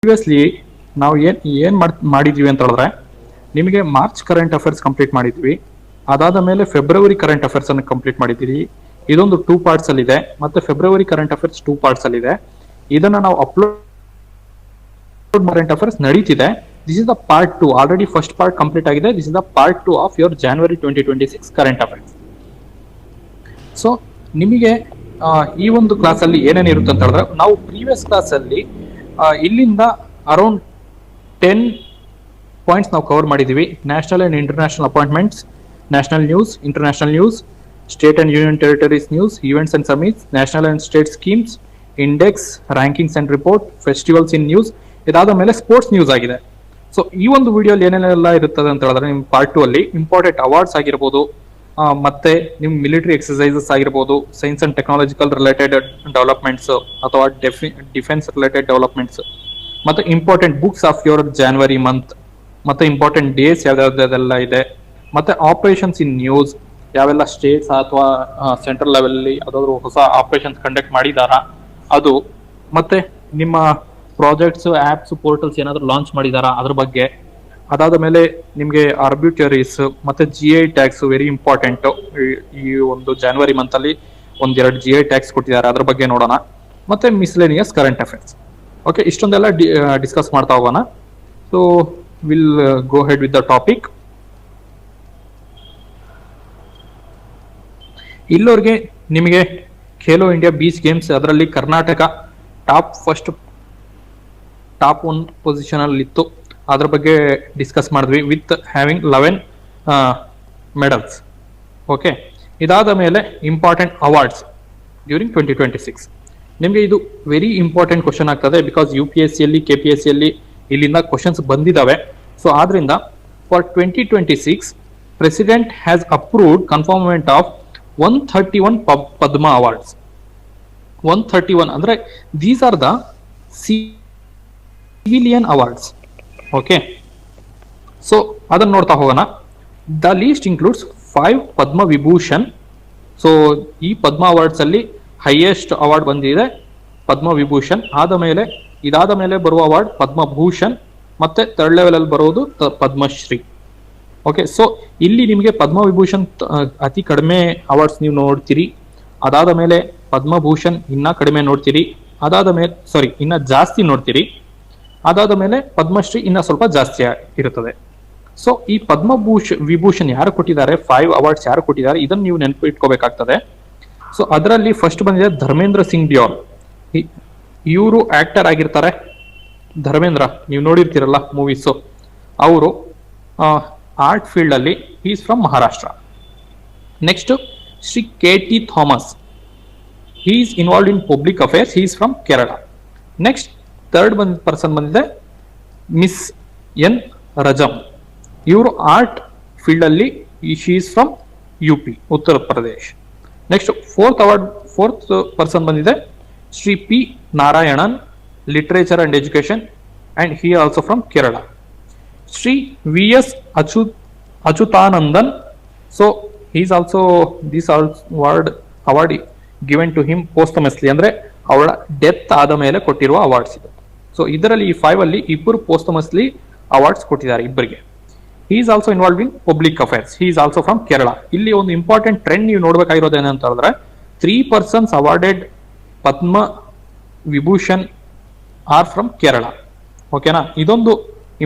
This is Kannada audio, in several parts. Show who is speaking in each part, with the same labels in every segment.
Speaker 1: ಪ್ರಿವಿಯಸ್ಲಿ ನಾವು ಏನ್ ಮಾಡಿದ್ವಿ ಅಂತ ಹೇಳಿದ್ರೆ ನಿಮಗೆ ಮಾರ್ಚ್ ಕರೆಂಟ್ ಅಫೇರ್ಸ್ ಕಂಪ್ಲೀಟ್ ಮಾಡಿದ್ವಿ. ಅದಾದ ಮೇಲೆ ಫೆಬ್ರವರಿ ಕರೆಂಟ್ ಅಫೇರ್ಸ್ ಅನ್ನು ಕಂಪ್ಲೀಟ್ ಮಾಡಿದ್ದೀವಿ. ಇದೊಂದು 2 ಪಾರ್ಟ್ಸ್ ಅಲ್ಲಿ ಇದೆ. ಮತ್ತೆ ಫೆಬ್ರವರಿ ಕರೆಂಟ್ ಅಫೇರ್ಸ್ 2 ಪಾರ್ಟ್ಸ್ ಅಲ್ಲಿ ಇದೆ. ಇದನ್ನ ನಾವು ಅಪ್ಲೋಡ್ ಕರೆಂಟ್ ಅಫೇರ್ಸ್ ನಡೀತಿದೆ. This is the part 2. Already first part complete ಆಗಿದೆ. This is the part 2 of your January 2026 current affairs. So ನಿಮಗೆ ಈ ಒಂದು ಕ್ಲಾಸ್ ಅಲ್ಲಿ ಏನೇನಿರುತ್ತೆ ಅಂತ ಹೇಳಿದ್ರೆ, ನಾವು ಪ್ರೀವಿಯಸ್ ಕ್ಲಾಸ್ ಅಲ್ಲಿ ಇಲ್ಲಿಂದ ಅರೌಂಡ್ 10 ಪಾಯಿಂಟ್ಸ್ ನಾವು ಕವರ್ ಮಾಡಿದೀವಿ. National and international appointments, national news, international news, state and union territories news, events and summits, national and state schemes, index, rankings and report, festivals in news. ಇದಾದ ಮೇಲೆ ಸ್ಪೋರ್ಟ್ಸ್ ನ್ಯೂಸ್ ಆಗಿದೆ. ಸೊ ಈ ಒಂದು ವಿಡಿಯೋಲಿ ಏನೇನೆಲ್ಲ ಇರುತ್ತದೆ ಅಂತ ಹೇಳಿದ್ರೆ, ನಿಮ್ ಪಾರ್ಟ್ 2 ಅಲ್ಲಿ ಇಂಪಾರ್ಟೆಂಟ್ ಅವಾರ್ಡ್ಸ್ ಆಗಿರ್ಬೋದು, ಮತ್ತೆ ನಿಮ್ ಮಿಲಿಟರಿ ಎಕ್ಸರ್ಸೈಸಸ್ ಆಗಿರ್ಬೋದು, science and technological related developments ಅಥವಾ ಡಿಫೆನ್ಸ್ ರಿಲೇಟೆಡ್ ಡೆವಲಪ್ಮೆಂಟ್ಸ್, ಮತ್ತೆ important books of your January month, ಮತ್ತೆ ಇಂಪಾರ್ಟೆಂಟ್ ಡೇಸ್ ಯಾವ್ಯಾವ್ದೆಲ್ಲ ಇದೆ, ಮತ್ತೆ ಆಪರೇಷನ್ಸ್ ಇನ್ ನ್ಯೂಸ್, ಯಾವೆಲ್ಲ ಸ್ಟೇಟ್ಸ್ ಅಥವಾ ಸೆಂಟ್ರಲ್ ಲೆವೆಲ್ ಅಲ್ಲಿ ಯಾವ್ದಾದ್ರು ಹೊಸ ಆಪರೇಷನ್ಸ್ ಕಂಡಕ್ಟ್ ಮಾಡಿದಾರಾ ಅದು, ಮತ್ತೆ ನಿಮ್ಮ ಪ್ರಾಜೆಕ್ಟ್ಸ್, ಆಪ್ಸ್, ಪೋರ್ಟಲ್ಸ್ ಏನಾದ್ರು ಲಾಂಚ್ ಮಾಡಿದಾರಾ ಅದ್ರ ಬಗ್ಗೆ. ಅದಾದ ಮೇಲೆ ನಿಮ್ಗೆ ಆರ್ಬಿಟ್ರರೀಸ್ ಮತ್ತೆ GI ಟ್ಯಾಕ್ಸ್ ವೆರಿ ಇಂಪಾರ್ಟೆಂಟ್. ಈ ಒಂದು ಜಾನ್ವರಿ ಮಂತ್ ಅಲ್ಲಿ 1-2 GI ಟ್ಯಾಕ್ಸ್ ಕೊಟ್ಟಿದ್ದಾರೆ, ಅದ್ರ ಬಗ್ಗೆ ನೋಡೋಣ. ಮತ್ತೆ ಮಿಸ್ಲೇನಿಯಸ್ ಕರೆಂಟ್ ಅಫೇರ್ಸ್. ಓಕೆ, ಇಷ್ಟೊಂದೆಲ್ಲ ಡಿಸ್ಕಸ್ ಮಾಡ್ತಾ ಹೋಗೋಣ. So will go head with the topic. ಇಲ್ಲೋರ್ಗೆ ನಿಮಗೆ ಖೇಲೋ ಇಂಡಿಯಾ ಬೀಚ್ ಗೇಮ್ಸ್, ಅದರಲ್ಲಿ ಕರ್ನಾಟಕ ಟಾಪ್ 1 ಪೊಸಿಷನ್ ಅಲ್ಲಿ ಇತ್ತು. ಅದ್ರ ಬಗ್ಗೆ ಡಿಸ್ಕಸ್ ಮಾಡಿದ್ವಿ ವಿತ್ ಹ್ಯಾವಿಂಗ್ 11 ಮೆಡಲ್ಸ್. ಓಕೆ, ಇದಾದ ಮೇಲೆ ಇಂಪಾರ್ಟೆಂಟ್ ಅವಾರ್ಡ್ಸ್ ಡ್ಯೂರಿಂಗ್ 2026. ನಿಮಗೆ ಇದು ವೆರಿ ಇಂಪಾರ್ಟೆಂಟ್ ಕ್ವಶನ್ ಆಗ್ತದೆ. ಬಿಕಾಸ್ UPSC ಅಲ್ಲಿ, KPSC ಅಲ್ಲಿ ಇಲ್ಲಿಂದ ಕ್ವಶನ್ಸ್ ಬಂದಿದ್ದಾವೆ. ಸೊ ಆದ್ರಿಂದ for 2026 president has approved conferment of 131 Padma awards. 131 ಅಂದ್ರೆ these are the civilian awards. Okay, so ಅದನ್ನ ನೋಡ್ತಾ ಹೋಗೋಣ. The list includes 5 Padma Vibhushan. So ಈ ಪದ್ಮ ಅವಾರ್ಡ್ಸ್ ಅಲ್ಲಿ ಹೈಯೆಸ್ಟ್ ಅವಾರ್ಡ್ ಬಂದಿದೆ ಪದ್ಮ ವಿಭೂಷಣ್. ಇದಾದ ಮೇಲೆ ಬರುವ ಅವಾರ್ಡ್ ಪದ್ಮಭೂಷಣ್, ಮತ್ತೆ 3rd ಲೆವೆಲ್ ಅಲ್ಲಿ ಬರೋದು ಪದ್ಮಶ್ರೀ. ಓಕೆ, ಸೊ ಇಲ್ಲಿ ನಿಮಗೆ ಪದ್ಮವಿಭೂಷಣ್ ಅತಿ ಕಡಿಮೆ ಅವಾರ್ಡ್ಸ್ ನೀವು ನೋಡ್ತೀರಿ. ಅದಾದ ಮೇಲೆ ಪದ್ಮಭೂಷಣ್ ಇನ್ನ ಕಡಿಮೆ ನೋಡ್ತೀರಿ. ಇನ್ನ ಜಾಸ್ತಿ ನೋಡ್ತೀರಿ. ಅದಾದ ಮೇಲೆ ಪದ್ಮಶ್ರೀ ಇನ್ನ ಸ್ವಲ್ಪ ಜಾಸ್ತಿ ಇರುತ್ತದೆ. ಸೊ ಈ ವಿಭೂಷಣ್ ಯಾರು ಕೊಟ್ಟಿದ್ದಾರೆ, 5 ಅವಾರ್ಡ್ಸ್ ಯಾರು ಕೊಟ್ಟಿದ್ದಾರೆ, ಇದನ್ನು ನೀವು ನೆನಪು ಇಟ್ಕೋಬೇಕಾಗ್ತದೆ. ಸೊ ಅದರಲ್ಲಿ ಫಸ್ಟ್ ಬಂದಿದೆ ಧರ್ಮೇಂದ್ರ ಸಿಂಗ್ ದಿಯೋಲ್. ಇವರು ಆಕ್ಟರ್ ಆಗಿರ್ತಾರೆ. ಧರ್ಮೇಂದ್ರ ನೀವು ನೋಡಿರ್ತೀರಲ್ಲ ಮೂವೀಸ್. ಅವರು ಆರ್ಟ್ ಫೀಲ್ಡ್ ಅಲ್ಲಿ is from Maharashtra. Next Shri KT Thomas, he is involved in public affairs, he is from Kerala. Next third person ಬಂದಿದೆ ಮಿಸ್ N ರಜಮ್. ಇವರು ಆರ್ಟ್ ಫೀಲ್ಡ್ ಅಲ್ಲಿ, she is from UP Uttar Pradesh. Next fourth person ಬಂದಿದೆ Shri P Narayanan, literature and education, and he also from Kerala. Shri VS Achuthanandan. So he is also this award given to him posthumously, ಅಂದ್ರೆ ಅವಳ ಡೆತ್ ಆದ ಮೇಲೆ ಕೊಟ್ಟಿರುವ ಅವಾರ್ಡ್ಸ್ ಇದು. ಸೊ ಇದರಲ್ಲಿ ಈ 5 ಅಲ್ಲಿ ಇಬ್ಬರು posthumously ಅವಾರ್ಡ್ಸ್ ಕೊಟ್ಟಿದ್ದಾರೆ ಇಬ್ಬರಿಗೆ. he is also involved in public affairs, he is also from Kerala. ಇಲ್ಲಿ ಒಂದು ಇಂಪಾರ್ಟೆಂಟ್ ಟ್ರೆಂಡ್ ನೀವು ನೋಡ್ಬೇಕಾಗಿರೋದು ಏನಂತ ಹೇಳಿದ್ರೆ, 3 persons awarded Padma Vibhushan are from Kerala. ಓಕೆನಾ, ಇದೊಂದು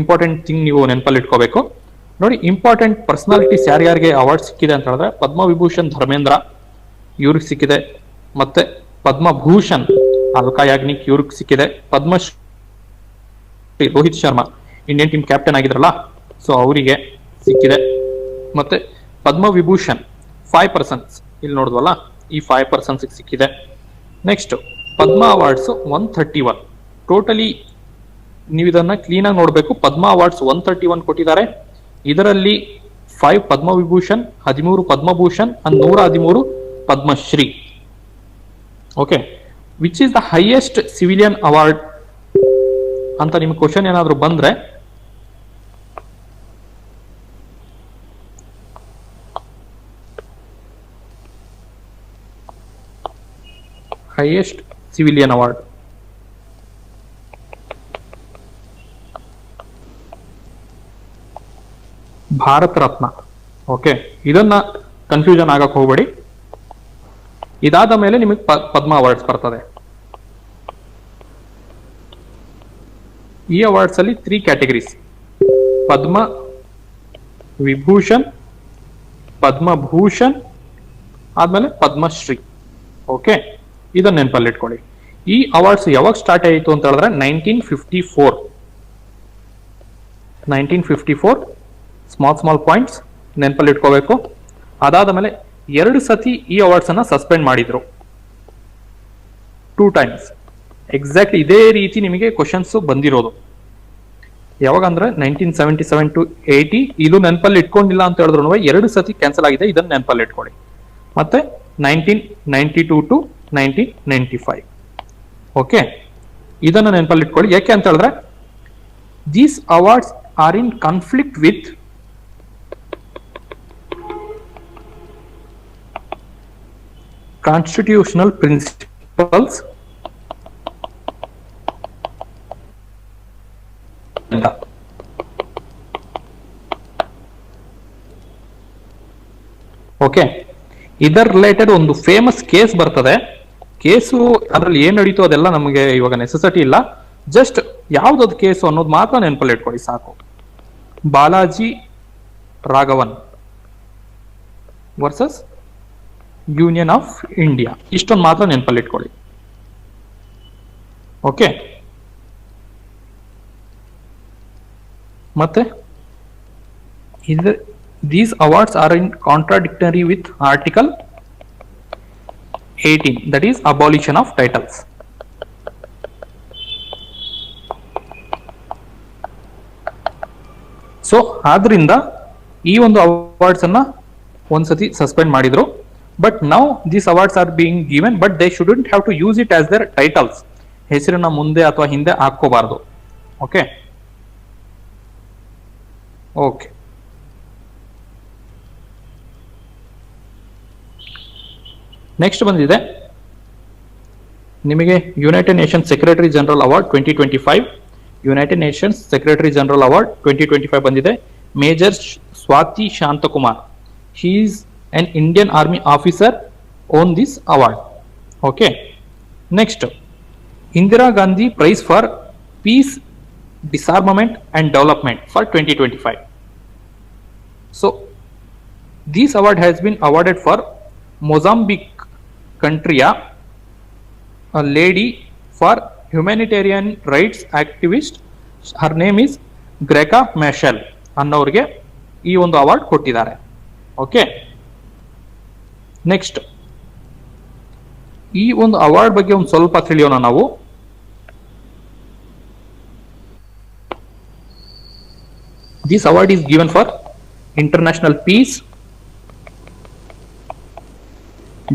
Speaker 1: ಇಂಪಾರ್ಟೆಂಟ್ ಥಿಂಗ್ ನೀವು ನೆನಪಲ್ಲಿ ಇಟ್ಕೋಬೇಕು. ನೋಡಿ, ಇಂಪಾರ್ಟೆಂಟ್ ಪರ್ಸನಾಲಿಟೀಸ್ ಯಾರ್ಯಾರಿಗೆ ಅವಾರ್ಡ್ ಸಿಕ್ಕಿದೆ ಅಂತ ಹೇಳಿದ್ರೆ, ಪದ್ಮವಿಭೂಷಣ್ ಧರ್ಮೇಂದ್ರ ಇವ್ರಿಗೆ ಸಿಕ್ಕಿದೆ, ಮತ್ತೆ ಪದ್ಮಭೂಷಣ್ ಅಲ್ಕಾ ಯಾಗ್ನಿಕ್ ಇವ್ರಿಗೆ ಸಿಕ್ಕಿದೆ, Padmashri Rohit Sharma Indian team captain ಆಗಿದ್ರಲ್ಲ, ಸೊ ಅವರಿಗೆ ಸಿಕ್ಕಿದೆ. ಮತ್ತೆ ಪದ್ಮವಿಭೂಷಣ್ 5 ಪರ್ಸನ್ಸ್ ಇಲ್ಲಿ ನೋಡಿದ್ವಲ್ಲ, ಈ 5 ಪರ್ಸನ್ಸ್ ಸಿಕ್ಕಿದೆ. ನೆಕ್ಸ್ಟ್ ಪದ್ಮ ಅವಾರ್ಡ್ಸ್ 131. ಟೋಟಲಿ ನೀವು ಇದನ್ನ ಕ್ಲೀನ್ ಆಗಿ ನೋಡ್ಬೇಕು. ಪದ್ಮ ಅವಾರ್ಡ್ಸ್ 131 ಕೊಟ್ಟಿದ್ದಾರೆ. ಇದರಲ್ಲಿ 5 Padma Vibhushan, 13 Padma Bhushan, 113 Padma Shri. Okay, which is the highest civilian award ಅಂತ ನಿಮ್ಗೆ ಕ್ವಶನ್ ಏನಾದ್ರು ಬಂದ್ರೆ, highest civilian award Bharat Ratna. Okay, ಇದನ್ನ ಕನ್ಫ್ಯೂಷನ್ ಆಗಕ್ ಹೋಗ್ಬೇಡಿ. ಇದಾದ ಮೇಲೆ ನಿಮಗೆ ಪದ್ಮ ಅವಾರ್ಡ್ಸ್ ಬರ್ತದೆ. ಈ ಅವಾರ್ಡ್ಸ್ ಅಲ್ಲಿ 3 ಕ್ಯಾಟಗರೀಸ್: ಪದ್ಮ ವಿಭೂಷಣ್, ಪದ್ಮಭೂಷಣ್, ಆದ್ಮೇಲೆ ಪದ್ಮಶ್ರೀ. ಓಕೆ, ಇದನ್ನ ನೆನಪಲ್ಲಿ ಇಟ್ಕೊಳ್ಳಿ. ಈ ಅವಾರ್ಡ್ಸ್ ಯಾವಾಗ ಸ್ಟಾರ್ಟ್ ಆಯಿತು ಅಂತ ಹೇಳಿದ್ರೆ 1954 ಸ್ಮಾಲ್ ಪಾಯಿಂಟ್ಸ್ ನೆನಪಲ್ಲಿ ಇಟ್ಕೋಬೇಕು. ಅದಾದ ಮೇಲೆ 2 ಸತಿ ಈ ಅವಾರ್ಡ್ಸ್ ಅನ್ನ ಸಸ್ಪೆಂಡ್ ಮಾಡಿದ್ರು, 2 ಟೈಮ್ಸ್. ಎಕ್ಸಾಕ್ಟ್ಲಿ ಇದೇ ರೀತಿ ನಿಮಗೆ ಕ್ವಶನ್ಸ್ ಬಂದಿರೋದು. ಯಾವಾಗ ಅಂದ್ರೆ 1977 to 80. ಇದು ನೆನಪಲ್ಲಿ ಇಟ್ಕೊಂಡಿಲ್ಲ ಅಂತ ಹೇಳಿದ್ರು 2 ಸತಿ ಕ್ಯಾನ್ಸಲ್ ಆಗಿದೆ, ಇದನ್ನ ನೆನಪಲ್ಲಿ ಇಟ್ಕೊಳ್ಳಿ. ಮತ್ತೆ 1992 to 1995. ಓಕೆ, ಇದನ್ನ ನೆನಪಲ್ಲಿ ಇಟ್ಕೊಳ್ಳಿ. ಯಾಕೆ ಅಂತ ಹೇಳಿದ್ರೆ these awards are in conflict with constitutional principles okay. ಇದರ ರಿಲೇಟೆಡ್ ಒಂದು ಫೇಮಸ್ ಕೇಸ್ ಬರ್ತದೆ. ಕೇಸು ಅದ್ರಲ್ಲಿ ಏನ್ ನಡೀತು ಅದೆಲ್ಲ ನಮಗೆ ಇವಾಗ ನೆಸೆಸಿಟಿ ಇಲ್ಲ. ಜಸ್ಟ್ ಯಾವ್ದದು ಕೇಸು ಅನ್ನೋದು ಮಾತ್ರ ನೆನಪಲ್ಲಿ ಇಟ್ಕೊಳ್ಳಿ ಸಾಕು. Balaji Raghavan versus union of India, ಇಷ್ಟೊಂದು ಮಾತ್ರ ನೆನಪಲ್ಲಿ ಇಟ್ಕೊಳ್ಳಿ. ಓಕೆ, ಮತ್ತೆ these awards are in contradictory with Article 18, that is abolition of titles. So ಆದ್ರಿಂದ ಈ ಒಂದು ಅವಾರ್ಡ್ಸ್ ಅನ್ನ ಒಂದ್ಸತಿ ಸಸ್ಪೆಂಡ್ ಮಾಡಿದ್ರು. But now these awards are being given, but they shouldn't have to use it as their titles. ಹೆಸರನ್ನ ಮುಂದೆ ಅಥವಾ ಹಿಂದೆ ಹಾಕೋಬಾರ್ದು. ಓಕೆ ಓಕೆ, ನೆಕ್ಸ್ಟ್ ಬಂದಿದೆ ನಿಮಗೆ United Nations secretary general award 2025. United Nations secretary general award 2025 ಬಂದಿದೆ. Major Swathi Shanthakumar, she is an Indian Army officer on this award. Okay, next Indira Gandhi Prize for Peace, Disarmament and Development for 2025. So this award has been awarded for Mozambique country, a lady for humanitarian rights activist. Her name is Greca Machel ಅನ್ನೋರಿಗೆ ಈ ಒಂದು ಅವಾರ್ಡ್ ಕೊಟ್ಟಿದ್ದಾರೆ. ಓಕೆ, ನೆಕ್ಸ್ಟ್ ಈ ಒಂದು ಅವಾರ್ಡ್ ಬಗ್ಗೆ ಒಂದು ಸ್ವಲ್ಪ ತಿಳಿಯೋಣ ನಾವು. This award is given for international piece,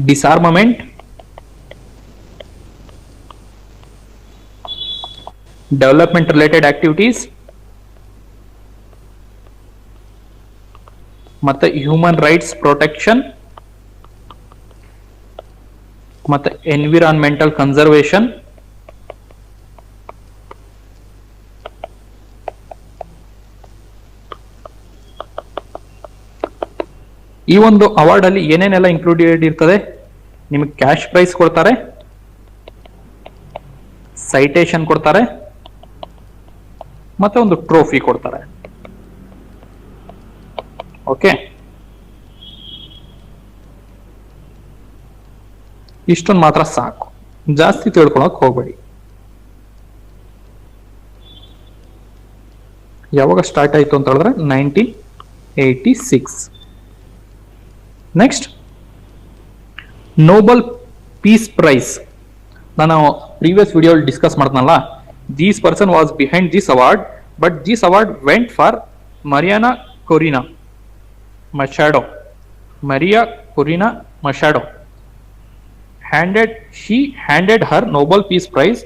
Speaker 1: disarmament, development related activities, ಮತ್ತೆ human rights protection, ಮತ್ತೆ environmental conservation, ಈ ಒಂದು ಅವಾರ್ಡ್ ಅಲ್ಲಿ ಏನೇನೆಲ್ಲ ಇನ್ಕ್ಲೂಡೆಡ್ ಇರ್ತದೆ? ನಿಮಗೆ ಕ್ಯಾಶ್ ಪ್ರೈಸ್ ಕೊಡ್ತಾರೆ, ಸೈಟೇಷನ್ ಕೊಡ್ತಾರೆ, ಮತ್ತೆ ಒಂದು ಟ್ರೋಫಿ ಕೊಡ್ತಾರೆ. ಓಕೆ, ಇಷ್ಟೊಂದು ಮಾತ್ರ ಸಾಕು, ಜಾಸ್ತಿ ತಿಳ್ಕೊಳಕ್ ಹೋಗ್ಬೇಡಿ. ಯಾವಾಗ ಸ್ಟಾರ್ಟ್ ಆಯ್ತು ಅಂತ ಹೇಳಿದ್ರೆ 1986. Next Nobel peace prize. ನಾನು ಪ್ರೀವಿಯಸ್ ವಿಡಿಯೋ ಡಿಸ್ಕಸ್ ಮಾಡ್ತಾನಲ್ಲ, this person was behind this award, but this award went for Mariana Corina Machado. Maria Corina Machado she handed her Nobel Peace Prize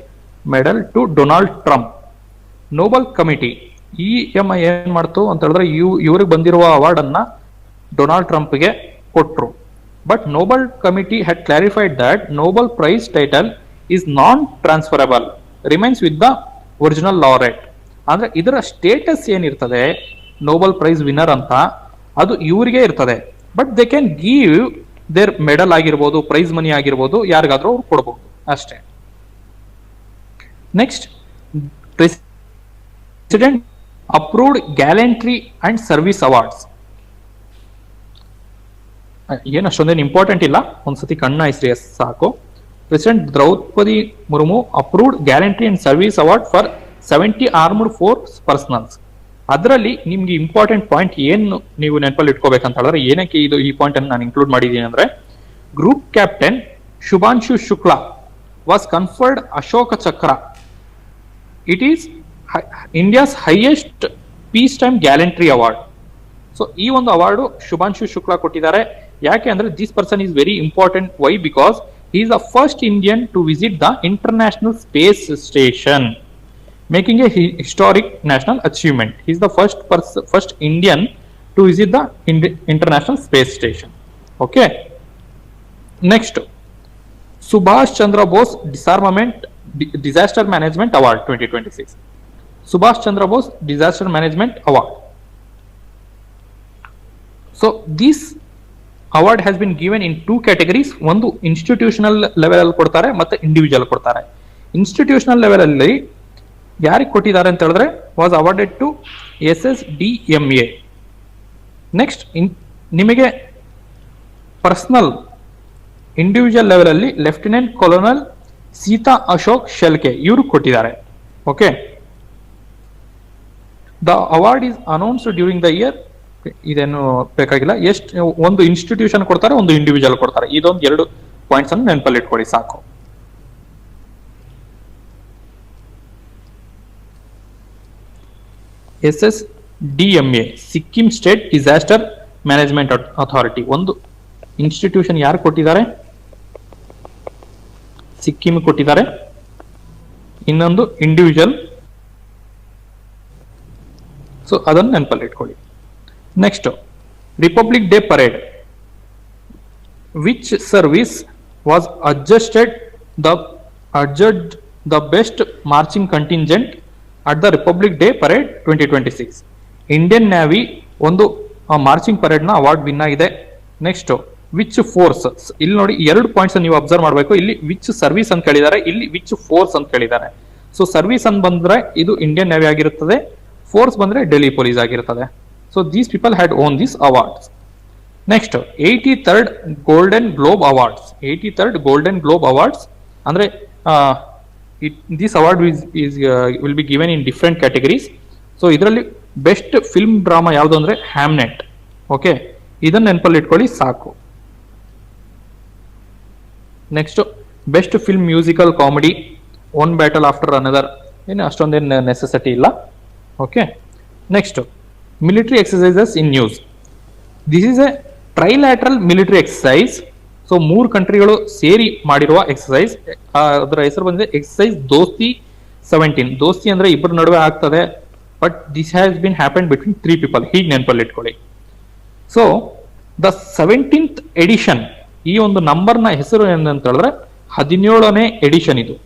Speaker 1: medal to Donald Trump. Nobel committee EMI ಏನ್ ಮಾಡ್ತು ಅಂತ ಹೇಳಿದ್ರೆ ಇವ್ರಿಗೆ ಬಂದಿರುವ ಅವಾರ್ಡ್ ಅನ್ನ ಡೊನಾಲ್ಡ್ ಟ್ರಂಪ್ಗೆ ಕೊಟ್ರು. But Nobel committee had clarified that Nobel Prize title is non-transferable, remains with the original laureate. ಅಂದ್ರೆ ಇದರ ಸ್ಟೇಟಸ್ ಏನಿರ್ತದೆ, ನೋಬೆಲ್ ಪ್ರೈಸ್ ವಿನ್ನರ್ ಅಂತ, ಅದು ಇವರಿಗೆ ಇರ್ತದೆ. But they can give their medal ಆಗಿರ್ಬೋದು, ಪ್ರೈಸ್ ಮನಿ ಆಗಿರ್ಬೋದು, ಯಾರಿಗಾದ್ರೂ ಅವ್ರು ಕೊಡಬಹುದು ಅಷ್ಟೇ. Next, president approved gallantry and service awards. ಏನು ಅಷ್ಟೊಂದೇನು ಇಂಪಾರ್ಟೆಂಟ್ ಇಲ್ಲ, ಒಂದ್ಸತಿ ಕಣ್ಣಾಯಿಸ್ರಿ ಸಾಕು. President Draupadi Murmu approved gallantry and service award for 70 armed force personnels. ಅದರಲ್ಲಿ ನಿಮ್ಗೆ ಇಂಪಾರ್ಟೆಂಟ್ ಪಾಯಿಂಟ್ ಏನು ನೀವು ನೆನಪಲ್ಲಿ ಇಟ್ಕೋಬೇಕಂತ ಹೇಳಿದ್ರೆ, ಏನಕ್ಕೆ ಈ ಪಾಯಿಂಟ್ ಅನ್ನು ನಾನು ಇನ್ಕ್ಲೂಡ್ ಮಾಡಿದ್ದೀನಿ ಅಂದ್ರೆ, group captain Shubhanshu Shukla was conferred Ashoka Chakra. It is India's highest peace time gallantry award. So ಈ ಒಂದು ಅವಾರ್ಡು ಶುಭಾಂಶು ಶುಕ್ಲಾ ಕೊಟ್ಟಿದ್ದಾರೆ. ಯಾಕೆ ಅಂದ್ರೆ this person is very important. Why? Because he is the first Indian to visit the International Space Station, making a historic national achievement. He is the first Indian to visit the International Space Station. Okay. Next, Subhash Chandra Bose Disaster Management Award 2026. Subhash Chandra Bose Disaster Management Award. So this award has been given in two categories. ಒಂದು ಇನ್ಸ್ಟಿಟ್ಯೂಷನಲ್ ಲೆವೆಲ್ ಅಲ್ಲಿ ಕೊಡ್ತಾರೆ, ಮತ್ತೆ ಇಂಡಿವಿಜುವಲ್ ಕೊಡ್ತಾರೆ. ಇನ್ಸ್ಟಿಟ್ಯೂಷನಲ್ ಲೆವೆಲ್ ಅಲ್ಲಿ ಯಾರಿಗೆ ಕೊಟ್ಟಿದ್ದಾರೆ ಅಂತ ಹೇಳಿದ್ರೆ, was awarded to SSDMA. Next, ನಿಮಗೆ ಪರ್ಸನಲ್ ಇಂಡಿವಿಜುವಲ್ ಲೆವೆಲ್ ಅಲ್ಲಿ ಲೆಫ್ಟಿನೆಂಟ್ ಕಲೋನಲ್ ಸೀತಾ ಅಶೋಕ್ ಶೆಲ್ಕೆ ಇವರು ಕೊಟ್ಟಿದ್ದಾರೆ. Okay, the award is announced during the year. ಇದೇನು ಬೇಕಾಗಿಲ್ಲ, ಎಷ್ಟು ಒಂದು ಇನ್ಸ್ಟಿಟ್ಯೂಷನ್ ಕೊಡ್ತಾರೆ, ಒಂದು ಇಂಡಿವಿಜುವಲ್ ಕೊಡ್ತಾರೆ. ಇದೊಂದು 2 ಪಾಯಿಂಟ್ಸ್ ಅನ್ನು ನೆನಪಲ್ಲಿ ಇಟ್ಕೊಳ್ಳಿ ಸಾಕು. SSDMA Sikkim state disaster management authority. ಒಂದು ಇನ್ಸ್ಟಿಟ್ಯೂಷನ್ ಯಾರು ಕೊಟ್ಟಿದ್ದಾರೆ? ಸಿಕ್ಕಿಂ ಕೊಟ್ಟಿದ್ದಾರೆ. ಇನ್ನೊಂದು ಇಂಡಿವಿಜುವಲ್. ಸೊ ಅದನ್ನು ನೆನಪಲ್ಲಿ ಇಟ್ಕೊಳ್ಳಿ. Next, Republic Day Parade. Which service was adjudged the best marching contingent at the Republic Day Parade 2026? Indian Navy ಒಂದು ಮಾರ್ಚಿಂಗ್ ಪರೇಡ್ ನ ಅವಾರ್ಡ್ ವಿನ್ ಆಗಿದೆ. Next, which force. ಇಲ್ಲಿ ನೋಡಿ 2 ಪಾಯಿಂಟ್ಸ್ ನೀವು ಅಬ್ಸರ್ವ್ ಮಾಡಬೇಕು. ಇಲ್ಲಿ ವಿಚ್ ಸರ್ವಿಸ್ ಅಂತ ಕೇಳಿದ್ದಾರೆ, ಇಲ್ಲಿ ವಿಚ್ ಫೋರ್ಸ್ ಅಂತ ಕೇಳಿದ್ದಾರೆ. ಸೊ ಸರ್ವಿಸ್ ಅಂತ ಬಂದ್ರೆ ಇದು ಇಂಡಿಯನ್ ನೇವಿ ಆಗಿರುತ್ತದೆ, ಫೋರ್ಸ್ ಬಂದ್ರೆ ಡೆಲ್ಲಿ ಪೊಲೀಸ್ ಆಗಿರುತ್ತದೆ. So these people had won these awards. Next, 83rd Golden Globe Awards. 83rd Golden Globe Awards. Andre, this award will be given in different categories. So idralli best film drama yavadu andre Hamnet. Okay, idannu ನೆನಪಲ್ಲಿ ಇಟ್ಕೊಳ್ಳಿ ಸಾಕು. Next, best film musical comedy One Battle After Another. ಏನು ಅಷ್ಟೊಂದೇನು ನೆಸೆಸಿಟಿ ಇಲ್ಲ. Okay. Next, military exercises in news. This is a trilateral military exercise. So 3 ಕಂಟ್ರಿಗಳು ಸೇರಿ ಮಾಡಿರುವ ಎಕ್ಸಸೈಸ್. ಅದರ ಹೆಸರು ಬಂದಿದೆ ಎಕ್ಸಸೈಸ್ ದೋಸ್ತಿ 17. ದೋಸ್ತಿ ಅಂದ್ರೆ ಇಬ್ಬರ ನಡುವೆ ಆಗ್ತದೆ, but this has been happen between 3 people. ಹೀಗೆ ನೆನಪಲ್ಲಿ ಇಟ್ಕೊಳ್ಳಿ. ಸೊ ದ 17th ಎಡಿಷನ್, ಈ ಒಂದು ನಂಬರ್ನ ಹೆಸರು ಏನಂತ ಹೇಳಿದ್ರೆ 17ನೇ ಎಡಿಷನ್. ಇದು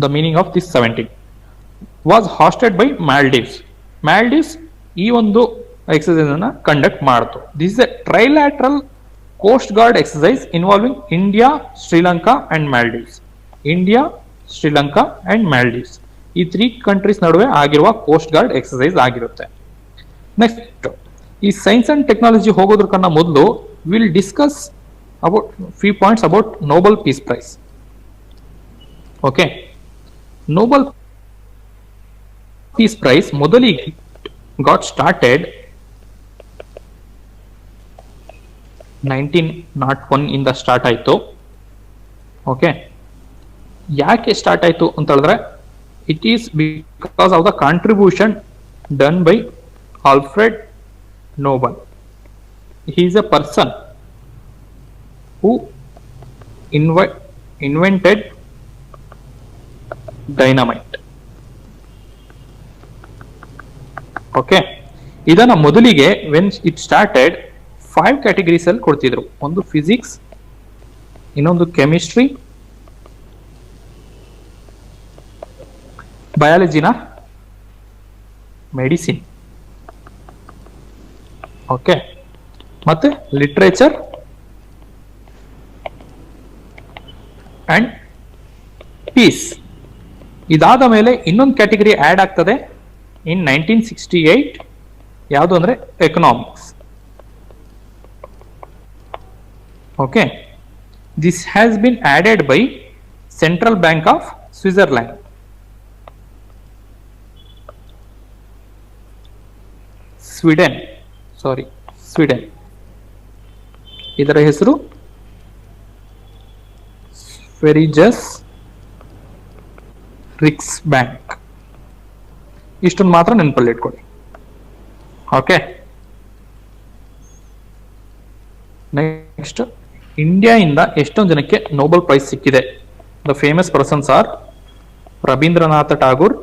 Speaker 1: the meaning of this 17 was hosted by Maldives. Maldives ಈ ಒಂದು ಎಕ್ಸಸೈಸ್ ಅನ್ನ ಕಂಡಕ್ಟ್ ಮಾಡ್ತು. This is a trilateral coast guard exercise involving India, Sri Lanka and Maldives. India, Sri Lanka and Maldives ಈ 3 ಕಂಟ್ರೀಸ್ ನಡುವೆ ಆಗಿರುವ ಕೋಸ್ಟ್ ಗಾರ್ಡ್ ಎಕ್ಸಸೈಸ್ ಆಗಿರುತ್ತೆ. ನೆಕ್ಸ್ಟ್, ಈ ಸೈನ್ಸ್ ಅಂಡ್ ಟೆಕ್ನಾಲಜಿ ಹೋಗೋದಕ್ಕನ್ನ ಮೊದಲು will discuss about few points about Nobel peace prize. Okay, Nobel peace prize ಮೊದಲಿಗೆ ಗಾಟ್ ಸ್ಟಾರ್ಟೆಡ್ 1901 ಇಂದ ಸ್ಟಾರ್ಟ್ ಆಯ್ತು. ಓಕೆ, ಯಾಕೆ ಸ್ಟಾರ್ಟ್ ಆಯ್ತು ಅಂತ ಹೇಳಿದ್ರೆ, it is because of the contribution done by Alfred Nobel. He is a person who invented dynamite. Okay, ಇದನ್ನ ಮೊದಲಿಗೆ ವೆನ್ ಇಟ್ ಸ್ಟಾರ್ಟೆಡ್ 5 ಕ್ಯಾಟಗರೀಸ್ ಅಲ್ಲಿ ಕೊಡ್ತಿದ್ರು. ಒಂದು ಫಿಸಿಕ್ಸ್, ಇನ್ನೊಂದು ಕೆಮಿಸ್ಟ್ರಿ, ಬಯಾಲಜಿನ, ಮೆಡಿಸಿನ್ ಓಕೆ, ಮತ್ತೆ ಲಿಟ್ರೇಚರ್ ಅಂಡ್ ಪೀಸ್. ಇದಾದ ಮೇಲೆ ಇನ್ನೊಂದು ಕ್ಯಾಟಗರಿ ಆಡ್ ಆಗ್ತದೆ ಇನ್ 1968. ಯಾವುದು ಅಂದ್ರೆ economics. Okay, this has been added by central bank of Switzerland. Sweden. ಇದರ ಹೆಸರು ಸ್ವೆರಿಜಸ್ ರಿಕ್ಸ್ ಬ್ಯಾಂಕ್. ಇಷ್ಟನ್ನು ಮಾತ್ರ ನೆನಪಲ್ಲಿ ಇಟ್ಕೊಳ್ಳಿ. ಓಕೆ, ನೆಕ್ಸ್ಟ್ ಇಂಡಿಯಾದಿಂದ ಎಷ್ಟೊಂದು ಜನಕ್ಕೆ ನೊಬೆಲ್ ಪ್ರೈಸ್ ಸಿಕ್ಕಿದೆ. The famous persons are Rabindranath Tagore,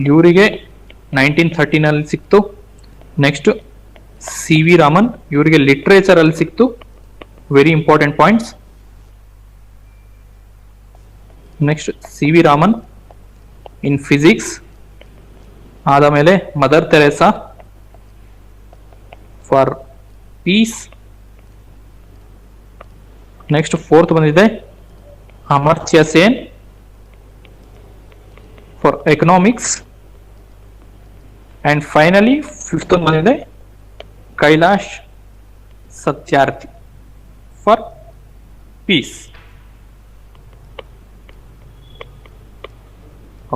Speaker 1: ಇವರಿಗೆ 1913 ಸಿಕ್ತು. ನೆಕ್ಸ್ಟ್ ಸಿ ವಿ ರಾಮನ್, ಇವರಿಗೆ ಲಿಟ್ರೇಚರ್ ಅಲ್ಲಿ ಸಿಕ್ತು. Very important points. Next C V Raman in physics. ಆದ ಮೇಲೆ Mother Teresa for peace. Next fourth ಬಂದಿದೆ Amartya Sen for economics. And finally fifth ಬಂದಿದೆ Kailash Satyarthi for peace.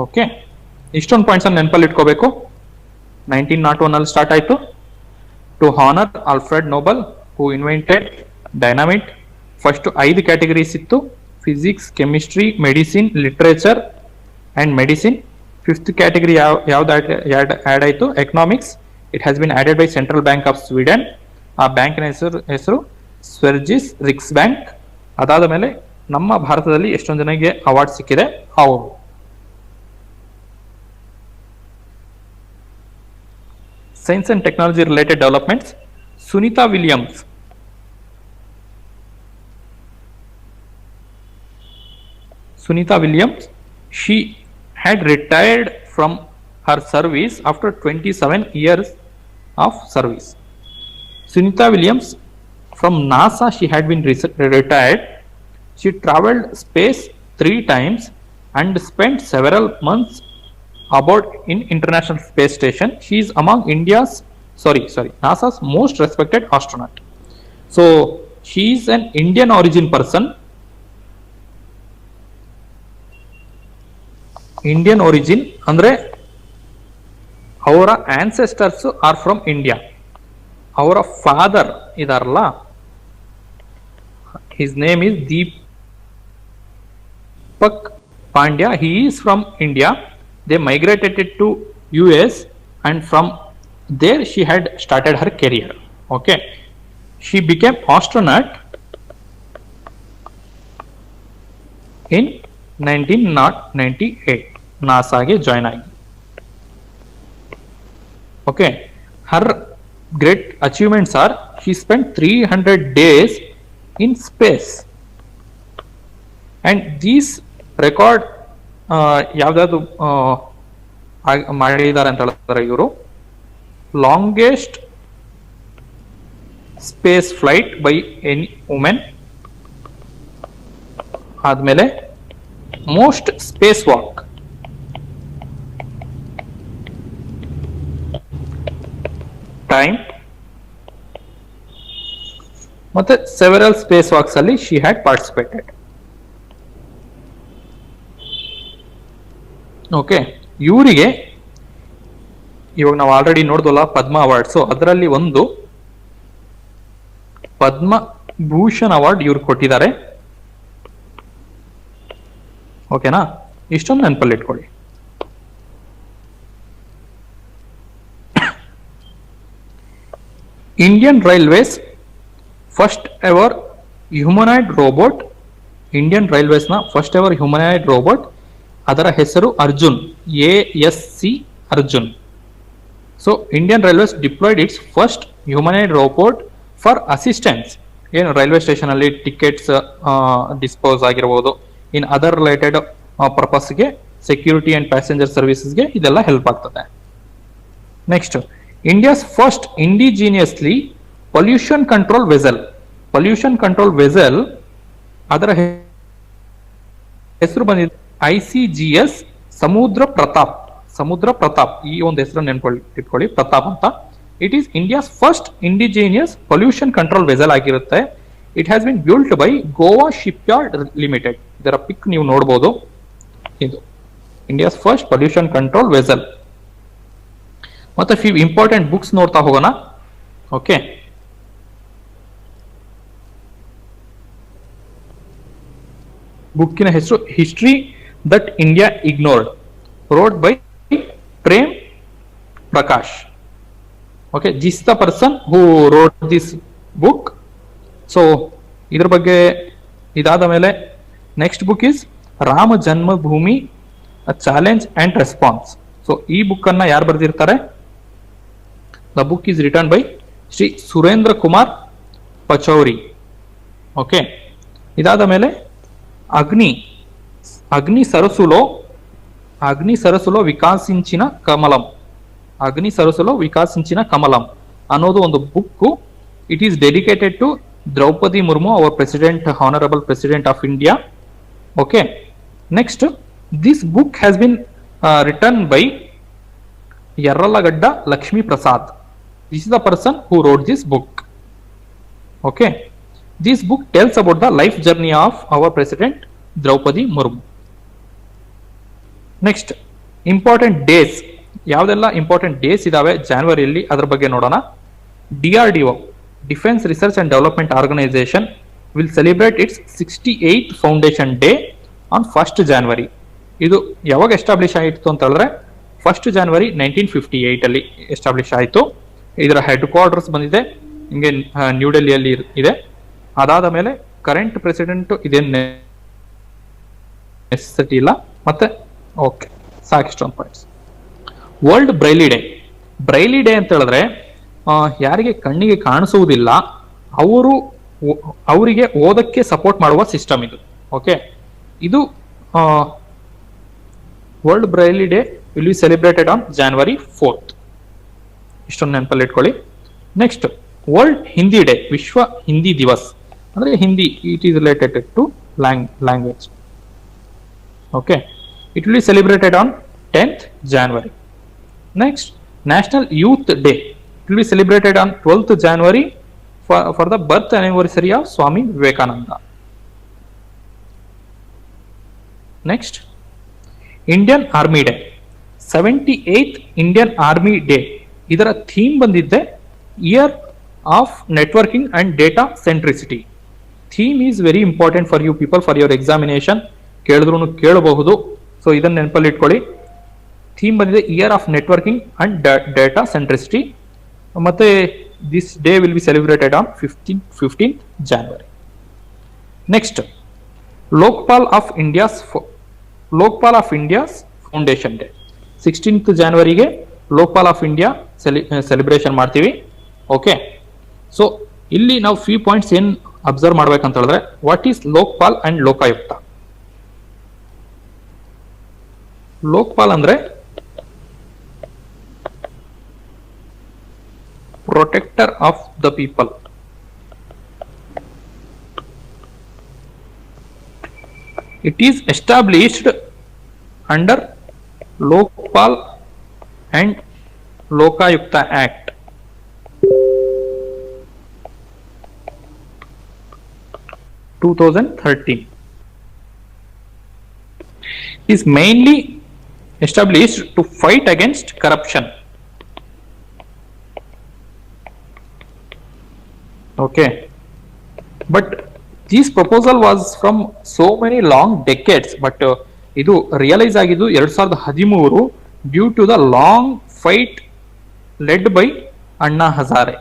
Speaker 1: Okay, ಇಷ್ಟೊಂದು ಪಾಯಿಂಟ್ಸ್ ಅನ್ನು ನೆನಪಲ್ಲಿ ಇಟ್ಕೋಬೇಕು. 1901 ಅಲ್ಲಿ ಸ್ಟಾರ್ಟ್ ಆಯಿತು. To honour Alfred Nobel who invented dynamite. First 5 categories ಇತ್ತು: physics, chemistry, medicine, literature and medicine. Fifth category ಯಾವ್ದು ಆಡ್ ಆಯಿತು? Economics. It has bin added by central bank of Sweden. ಆ ಬ್ಯಾಂಕಿನ ಹೆಸರು ಸ್ವೆರ್ಜಿಸ್ ರಿಕ್ಸ್ ಬ್ಯಾಂಕ್. ಅದಾದ ಮೇಲೆ ನಮ್ಮ ಭಾರತದಲ್ಲಿ ಎಷ್ಟೊಂದು ಜನಕ್ಕೆ ಅವಾರ್ಡ್ ಸಿಕ್ಕಿದೆ ಅವರು. Science and technology related developments. Sunita Williams. She had retired from her service after 27 years of service. Sunita Williams, from NASA she had been retired. She traveled space 3 times and spent several months aboard in International Space Station. She is among NASA's most respected astronaut. So she is an Indian origin person. Indian origin andre ಅವರ ancestors are from India. ಅವರ father ಇದಾರಲ್ಲ, his name is Deepak Pandya. He is from India. They migrated to US and from there she had started her career. Okay, she became astronaut in 1998. NASA ಗೆ join ಆಗಿ. Okay, her great achievements are she spent 300 days in space and these record ಯಾವ್ದಾದ್ರು ಮಾಡಿದ್ದಾರೆ ಅಂತ ಹೇಳಿದ್ರೆ ಇವರು longest space flight by any women. ಆದ್ಮೇಲೆ ಮೋಸ್ಟ್ ಸ್ಪೇಸ್ ವಾಕ್, ಟೈಮ್, ಮತ್ತೆ ಸೆವೆರಲ್ ಸ್ಪೇಸ್ ವಾಕ್ಸ್ ಅಲ್ಲಿ ಶಿ ಹ್ಯಾಡ್ ಪಾರ್ಟಿಸಿಪೇಟೆಡ್. ಓಕೆ, ಇವರಿಗೆ ಇವಾಗ ನಾವು ಆಲ್ರೆಡಿ ನೋಡಿದ್ವಲ್ಲ ಪದ್ಮ ಅವಾರ್ಡ್ಸ್, ಅದರಲ್ಲಿ ಒಂದು ಪದ್ಮಭೂಷಣ್ ಅವಾರ್ಡ್ ಇವ್ರು ಕೊಟ್ಟಿದ್ದಾರೆ. ಓಕೆನಾ, ಇಷ್ಟೊಂದು ನೆನಪಲ್ಲಿ ಇಟ್ಕೊಳ್ಳಿ. Indian railways first ever humanoid robot. Indian railways ನ ಫಸ್ಟ್ ಎವರ್ ಹ್ಯೂಮನಾಯ್ಡ್ ರೋಬೋಟ್, ಅದರ ಹೆಸರು Arjun, ASC Arjun. So Indian railways deployed its first humanoid robot for assistance. ಏನು ರೈಲ್ವೆ ಸ್ಟೇಷನ್ ಅಲ್ಲಿ ಟಿಕೆಟ್ಸ್ ಡಿಸ್ಪೋಸ್ ಆಗಿರ್ಬೋದು, ಇನ್ ಅದರ್ ರಿಲೇಟೆಡ್ ಪರ್ಪಸ್ಗೆ ಸೆಕ್ಯೂರಿಟಿ ಅಂಡ್ ಪ್ಯಾಸೆಂಜರ್ ಸರ್ವಿಸಸ್ಗೆ ಇದೆಲ್ಲ ಹೆಲ್ಪ್ ಆಗ್ತದೆ. Next, India's first indigenously pollution control vessel. Pollution control vessel ಅದರ ಹೆಸರು ಬಂದಿದೆ ICGS ಸಮುದ್ರ ಪ್ರತಾಪ್. ಸಮುದ್ರ ಪ್ರತಾಪ್ ಈ ಒಂದು ಹೆಸರನ್ನು ಇಟ್ಕೊಳ್ಳಿ, ಪ್ರತಾಪ್ ಅಂತ. It is India's first indigenous pollution control vessel ಆಗಿರುತ್ತೆ. It has been built by Goa shipyard limited. ಇದರ ಪಿಕ್ ನೀವು ನೋಡಬಹುದು. ಇದು India's first pollution control vessel. ಮತ್ತೆ ಫ್ಯೂ ಇಂಪಾರ್ಟೆಂಟ್ ಬುಕ್ಸ್ ನೋಡ್ತಾ ಹೋಗೋಣ. ಓಕೆ, ಬುಕ್ಕಿನ ಹೆಸರು history that India ignored, wrote by Prem Prakash. Okay, this the person who wrote this book. So ಇದ್ರ ಬಗ್ಗೆ ಇದಾದ ಮೇಲೆ next book is Rama Janmabhoomi challenge and response. So ಈ ಬುಕ್ ಅನ್ನ ಯಾರು ಬರೆದಿರ್ತಾರೆ? The book is written by Shri Surendra Kumar Pachauri. Okay, ಇದಾದ ಮೇಲೆ ಅಗ್ನಿ ಸರಸುలో ವಿಕಾಸಿಂచిన ಕಮಲಂ. ಅಗ್ನಿ ಸರಸುలో ವಿಕಾಸಿಂచిన ಕಮಲಂ ಅನ್ನೋದು ಒಂದು book. It is dedicated to Draupadi Murmu, our president, honourable president of India. Okay, next, this book has been written by Yarlagadda Lakshmi Prasad. This is the person who wrote this book. Okay, this book tells about the life journey of our president Draupadi Murmu. Next, important days. ಯಾವ್ದೆಲ್ಲ ಇಂಪಾರ್ಟೆಂಟ್ ಡೇಸ್ ಇದಾವೆ ಜಾನ್ವರಿಯಲ್ಲಿ ಅದ್ರ ಬಗ್ಗೆ ನೋಡೋಣ. DRDO, defence research and development organisation, will celebrate its 68th foundation day on 1st January. ಇದು ಯಾವಾಗ ಎಸ್ಟಾಬ್ಲಿಷ್ ಆಯಿತು ಅಂತ ಹೇಳಿದ್ರೆ 1st January 1958 ಅಲ್ಲಿ ಎಸ್ಟಾಬ್ಲಿಷ್ ಆಯಿತು. ಇದರ ಹೆಡ್ ಕ್ವಾರ್ಟರ್ಸ್ ಬಂದಿದೆ ಹಿಂಗೆ ನ್ಯೂ ಡೆಲ್ಲಿಯಲ್ಲಿ ಇದೆ. ಅದಾದ ಮೇಲೆ ಕರೆಂಟ್ ಪ್ರೆಸಿಡೆಂಟ್ ಇದೇನು ನೆಸೆಸಿಟಿ ಇಲ್ಲ. ಮತ್ತೆ ಓಕೆ, ಸಾಕಿಷ್ಟೊಂದು points. World Braille day. Braille day ಅಂತ ಹೇಳಿದ್ರೆ ಯಾರಿಗೆ ಕಣ್ಣಿಗೆ ಕಾಣಿಸುವುದಿಲ್ಲ ಅವರಿಗೆ ಓದಕ್ಕೆ ಸಪೋರ್ಟ್ ಮಾಡುವ ಸಿಸ್ಟಮ್ ಇದು. ಓಕೆ, ಇದು world Braille day will be celebrated on January 4th. ಇಷ್ಟೊಂದು ನೆನಪಲ್ಲಿ ಇಟ್ಕೊಳ್ಳಿ. ನೆಕ್ಸ್ಟ್, ವರ್ಲ್ಡ್ ಹಿಂದಿ ಡೇ, ವಿಶ್ವ ಹಿಂದಿ ದಿವಸ್. ಅಂದ್ರೆ Hindi, it is related to language. Okay, it will be celebrated on 10th January. Next, national youth day. It will be celebrated on 12th January for the birth anniversary of Swami Vivekananda. Next, Indian army day, 78th Indian army day. ಇದರ ಥೀಮ್ ಬಂದಿದ್ದೆ year of networking and data centricity. Theme is very important for you people, for your examination. ಕೇಳಿದ್ರು ಕೇಳಬಹುದು. ಸೊ ಇದನ್ನ ನೆನಪಲ್ಲಿ ಇಟ್ಕೊಳ್ಳಿ. ಥೀಮ್ ಬಂದಿದೆ year of networking and data centricity. ಮತ್ತೆ this day will be celebrated on 15th January. Next, Lokpal of India's foundation day. 16th January Lokpal of India celebration ಮಾಡ್ತೀವಿ. ಓಕೆ, ಸೊ ಇಲ್ಲಿ ನಾವು ಫ್ಯೂ ಪಾಯಿಂಟ್ಸ್ ಏನ್ ಅಬ್ಸರ್ವ್ ಮಾಡ್ಬೇಕಂತ ಹೇಳಿದ್ರೆ, what is Lokpal and Lokayukta. Lokpal ಅಂದ್ರೆ protector of the people. It is established under Lokpal and Lokayukta act. is mainly established to fight against corruption. Okay, but this proposal was from so many long decades, but ಇದು ರಿಯಲೈಸ್ ಆಗಿದ್ದು 2013 due to the long fight led by Anna Hazare.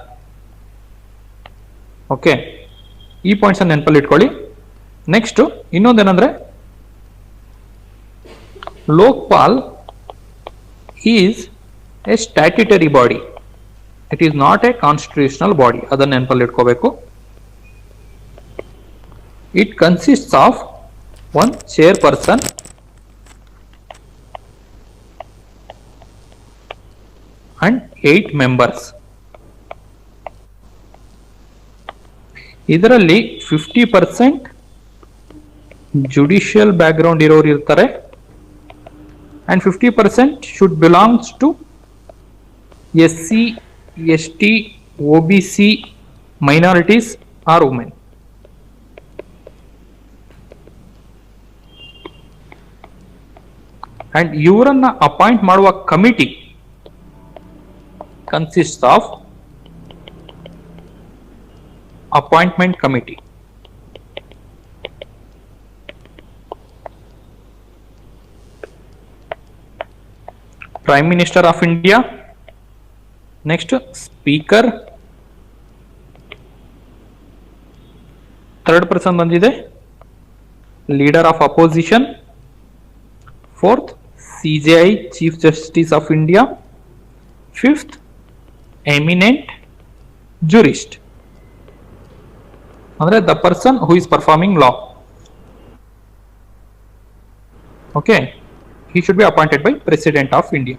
Speaker 1: Okay, ಈ ಪಾಯಿಂಟ್ಸ್ ಅನ್ನು ನೆನಪಲ್ಲಿ ಇಟ್ಕೊಳ್ಳಿ. ನೆಕ್ಸ್ಟ್, ಇನ್ನೊಂದೇನಂದ್ರೆ Lokpal is a statutory body. It is not a constitutional body. ಅದನ್ನು ನೆನಪಲ್ಲಿ ಇಟ್ಕೋಬೇಕು. It consists of one chairperson and 8 members. ಇದರಲ್ಲಿ 50% ಜುಡಿಷಿಯಲ್ ಬ್ಯಾಕ್ಗ್ರೌಂಡ್ ಇರೋರು ಇರ್ತಾರೆ and 50% should belongs to SC, ST, OBC, minorities or women. And ಇವರನ್ನ ಅಪಾಯಿಂಟ್ ಮಾಡುವ committee consists of appointment committee. Prime Minister of India, next Speaker, third person ಬಂದಿದೆ Leader of Opposition, fourth CJI Chief Justice of India, fifth eminent jurist, ಅಂದ್ರೆ the person who is performing law. Okay, he should be appointed by President of India.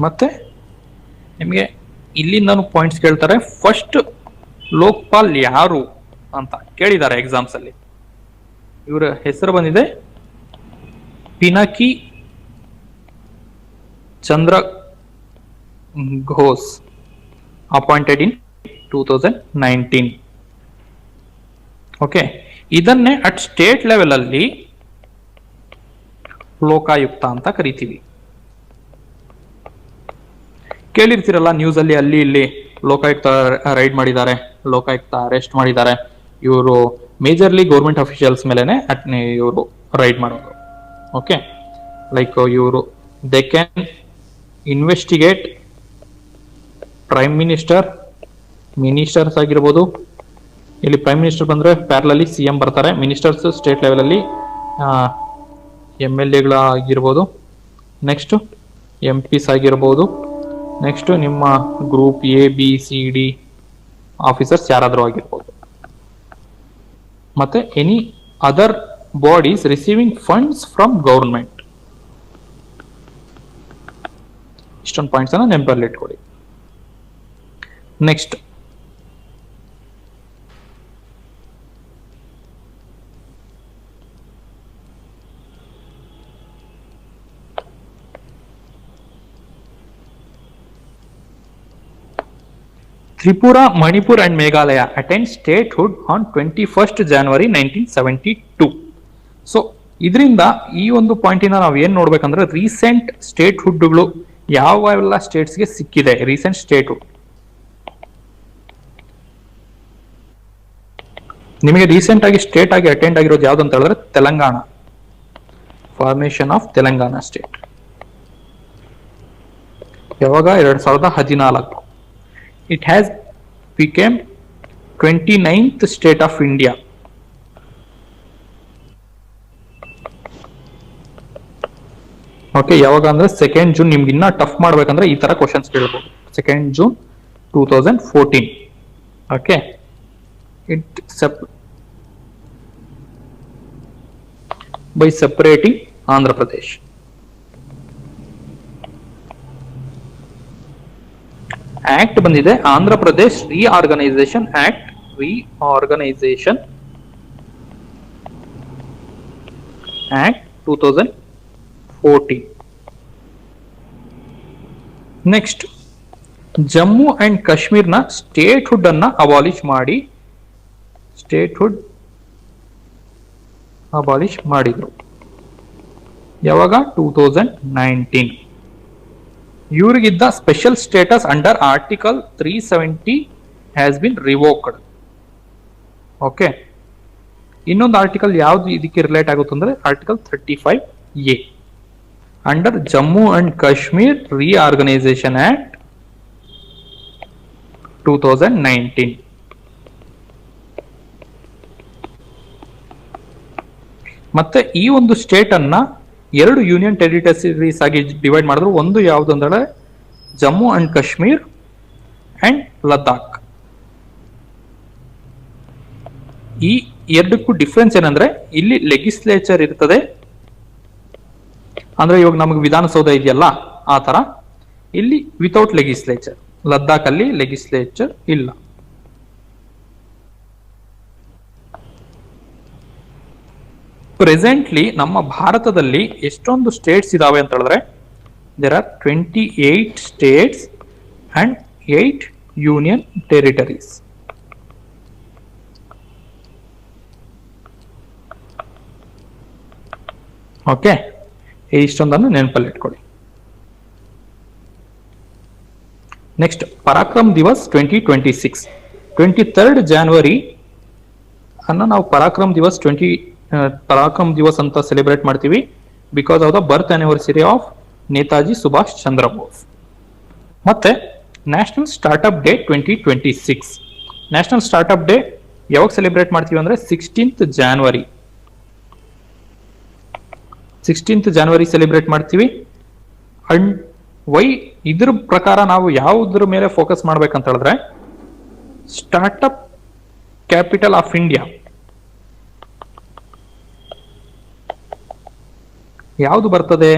Speaker 1: ಮತ್ತೆ ನಿಮಗೆ ಇಲ್ಲಿ ನಾನು ಪಾಯಿಂಟ್ಸ್ ಕೇಳ್ತಾರೆ. ಫಸ್ಟ್ ಲೋಕ್ಪಾಲ್ ಯಾರು ಅಂತ ಕೇಳಿದ್ದಾರೆ ಎಕ್ಸಾಮ್ಸ್ ಅಲ್ಲಿ. ಇವರ ಹೆಸರು ಬಂದಿದೆ ಪಿನಾಕಿ ಚಂದ್ರ ಘೋಷ್, ಅಪಾಯಿಂಟೆಡ್ ಇನ್ 2019. ಓಕೆ, ಇದನ್ನೇ ಅಟ್ ಸ್ಟೇಟ್ ಲೆವೆಲ್ ಅಲ್ಲಿ ಲೋಕಾಯುಕ್ತ ಅಂತ ಕರಿತೀವಿ. ಕೇಳಿರ್ತೀರಲ್ಲ ನ್ಯೂಸ್ ಅಲ್ಲಿ, ಅಲ್ಲಿ ಇಲ್ಲಿ ಲೋಕಾಯುಕ್ತ ರೈಡ್ ಮಾಡಿದ್ದಾರೆ, ಲೋಕಾಯುಕ್ತ ಅರೆಸ್ಟ್ ಮಾಡಿದ್ದಾರೆ. ಇವರು ಮೇಜರ್ಲಿ ಗೌರ್ಮೆಂಟ್ ಅಫಿಷಿಯಲ್ಸ್ ಮೇಲೆನೆ ಇವರು ರೈಡ್ ಮಾಡೋದು. ಓಕೆ, ಲೈಕ್ ಇವರು they can investigate prime minister, ministers ಆಗಿರ್ಬೋದು. ಇಲ್ಲಿ ಪ್ರೈಮ್ ಮಿನಿಸ್ಟರ್ ಬಂದ್ರೆ ಪ್ಯಾರಲಲ್ಲಿ CM ಬರ್ತಾರೆ. ಮಿನಿಸ್ಟರ್ಸ್ ಸ್ಟೇಟ್ ಲೆವೆಲ್ ಅಲ್ಲಿ MLA ಆಗಿರ್ಬೋದು, ನೆಕ್ಸ್ಟ್ MPs ಆಗಿರ್ಬೋದು, ನೆಕ್ಸ್ಟ್ ನಿಮ್ಮ ಗ್ರೂಪ್ ABCD ಆಫೀಸರ್ಸ್ ಯಾರಾದರೂ ಆಗಿರ್ಬೋದು. ಮತ್ತೆ any other bodies receiving funds from government. ಇಷ್ಟೊಂದು ಪಾಯಿಂಟ್ಸ್ ಅನ್ನ ನೆನಪಲ್ಲಿ ಇಟ್ಕೊಳ್ಳಿ. Next Tripura, Manipur and Meghalaya attained statehood on 21st January 1972. So ಇದರಿಂದ ಈ ಒಂದು ಪಾಯಿಂಟಿನ ನಾವು ಏನ್ ನೋಡ್ಬೇಕಂದ್ರೆ ರೀಸೆಂಟ್ ಸ್ಟೇಟ್ಹುಡ್ಗಳು ಯಾವೆಲ್ಲ ಸ್ಟೇಟ್ಸ್ಗೆ ಸಿಕ್ಕಿದೆ. ರೀಸೆಂಟ್ ಸ್ಟೇಟ್ಹುಡ್ ನಿಮಗೆ ರೀಸೆಂಟ್ ಆಗಿ ಸ್ಟೇಟ್ ಆಗಿ ಅಟೆಂಡ್ ಆಗಿರೋದು ಯಾವ್ದು ಅಂತ ಹೇಳಿದ್ರೆ Telangana. Formation of Telangana state ಯಾವಾಗ 2014. It has become 29th state of India. Okay, ಯಾವಾಗ ಅಂದ್ರೆ 2nd June. ನಿಮ್ಗೆ ಇನ್ನ ಟಫ್ ಮಾಡ್ಬೇಕಂದ್ರೆ ಈ ತರ ಕ್ವಶನ್ಸ್ ಕೇಳಬಹುದು. 2nd June 2014. Okay, it by separating Andhra Pradesh. Act ಬಂದಿದೆ Andhra Pradesh reorganisation act. Reorganisation act 2014. Next Jammu and ಕಾಶ್ಮೀರ್ನ ಸ್ಟೇಟ್ಹುಡ್ ಅನ್ನ ಅಬಾಲಿಷ್ ಮಾಡಿ, ಸ್ಟೇಟ್ಹುಡ್ ಅಬಾಲಿಷ್ ಮಾಡಿದ್ರು. ಯಾವಾಗ 2019. ಇವರಿಗಿದ್ದ special status under article 370 has been revoked. Okay, ಇನ್ನೊಂದು ಆರ್ಟಿಕಲ್ ಯಾವ್ದು ಇದಕ್ಕೆ ರಿಲೇಟ್ ಆಗುತ್ತೆ ಅಂದ್ರೆ article 35A under Jammu and Kashmir reorganisation act 2019. ಮತ್ತೆ ಈ ಒಂದು ಸ್ಟೇಟ್ ಅನ್ನ 2 ಯೂನಿಯನ್ ಟೆರಿಟರೀಸ್ ಆಗಿ ಡಿವೈಡ್ ಮಾಡಿದ್ರು. ಒಂದು ಯಾವ್ದು ಅಂದ್ರೆ ಜಮ್ಮು ಅಂಡ್ ಕಾಶ್ಮೀರ್ ಅಂಡ್ ಲದ್ದಾಖ್. ಈ ಎರಡಕ್ಕೂ ಡಿಫ್ರೆನ್ಸ್ ಏನಂದ್ರೆ ಇಲ್ಲಿ ಲೆಗಿಸ್ಲೇಚರ್ ಇರ್ತದೆ, ಅಂದ್ರೆ ಇವಾಗ ನಮಗೆ ವಿಧಾನಸೌಧ ಇದೆಯಲ್ಲ ಆ ತರ. ಇಲ್ಲಿ ವಿತೌಟ್ ಲೆಗಿಸ್ಲೇಚರ್, ಲದ್ದಾಖ್ ಅಲ್ಲಿ ಲೆಗಿಸ್ಲೇಚರ್ ಇಲ್ಲ. ಪ್ರೆಸೆಂಟ್ಲಿ ನಮ್ಮ ಭಾರತದಲ್ಲಿ ಎಷ್ಟೊಂದು ಸ್ಟೇಟ್ಸ್ ಇದಾವೆ ಅಂತ ಹೇಳಿದ್ರೆ, there are 28 states and 8 union territories. Okay, ಇಷ್ಟೊಂದನ್ನು ನೆನಪಲ್ಲಿ ಇಟ್ಕೊಳ್ಳಿ. Next Parakram Diwas 2026, 23rd January ಅನ್ನ ನಾವು ಪರಾಕ್ರಮ್ ದಿವಸ್ ಅಂತ ಸೆಲೆಬ್ರೇಟ್ ಮಾಡ್ತೀವಿ because of the birth anniversary of Netaji Subhash Chandra Bose. ಮತ್ತೆ national startup day 2026. National startup day ಯಾವಾಗ ಸೆಲೆಬ್ರೇಟ್ ಮಾಡ್ತೀವಿ ಅಂದ್ರೆ 16th January ಸೆಲೆಬ್ರೇಟ್ ಮಾಡ್ತೀವಿ. ಅಂಡ್ ವೈ ಇದ್ರ ಪ್ರಕಾರ ನಾವು ಯಾವುದ್ರ ಮೇಲೆ ಫೋಕಸ್ ಮಾಡ್ಬೇಕಂತ ಹೇಳಿದ್ರೆ, ಸ್ಟಾರ್ಟ್ಅಪ್ ಕ್ಯಾಪಿಟಲ್ ಆಫ್ ಇಂಡಿಯಾ ಯಾವುದು ಬರ್ತದೆ?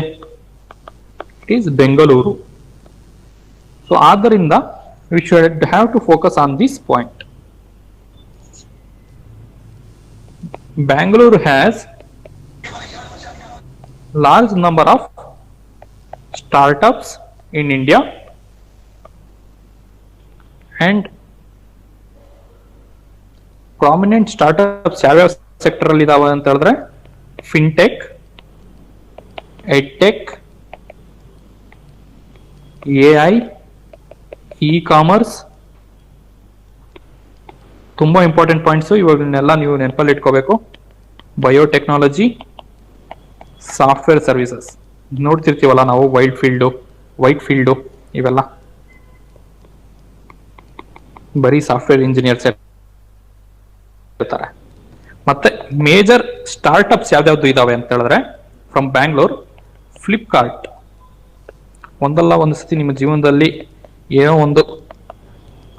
Speaker 1: It is Bengaluru. ಸೊ ಆದ್ದರಿಂದ we should have to focus on this point. Bangalore has large number of startups in India and prominent startups ಯಾವ್ಯಾವ ಸೆಕ್ಟರ್ ಅಲ್ಲಿ ಇದಾವೆ ಅಂತ ಹೇಳಿದ್ರೆ, fintech, edtech, AI, E commerce. ತುಂಬಾ ಇಂಪಾರ್ಟೆಂಟ್ ಪಾಯಿಂಟ್ಸ್, ಇವಾಗನ್ನೆಲ್ಲ ನೀವು ನೆನಪಲ್ಲಿ ಇಟ್ಕೋಬೇಕು. ಬಯೋಟೆಕ್ನಾಲಜಿ, ಸಾಫ್ಟ್ವೇರ್ ಸರ್ವಿಸಸ್ ನೋಡ್ತಿರ್ತೀವಲ್ಲ ನಾವು, ವೈಟ್ ಫೀಲ್ಡು ಇವೆಲ್ಲ ಬರೀ ಸಾಫ್ಟ್ವೇರ್ ಇಂಜಿನಿಯರ್ಸ್ ಇರ್ತಾರೆ. ಮತ್ತೆ ಮೇಜರ್ ಸ್ಟಾರ್ಟ್ಅಪ್ಸ್ ಯಾವ್ದಾವ್ದು ಇದಾವೆ ಅಂತ ಹೇಳಿದ್ರೆ, ಫ್ರಮ್ ಬ್ಯಾಂಗ್ಳೂರ್, ಫ್ಲಿಪ್ಕಾರ್ಟ್. ಒಂದಲ್ಲ ಒಂದು ಸತಿ ನಿಮ್ಮ ಜೀವನದಲ್ಲಿ ಏನೋ ಒಂದು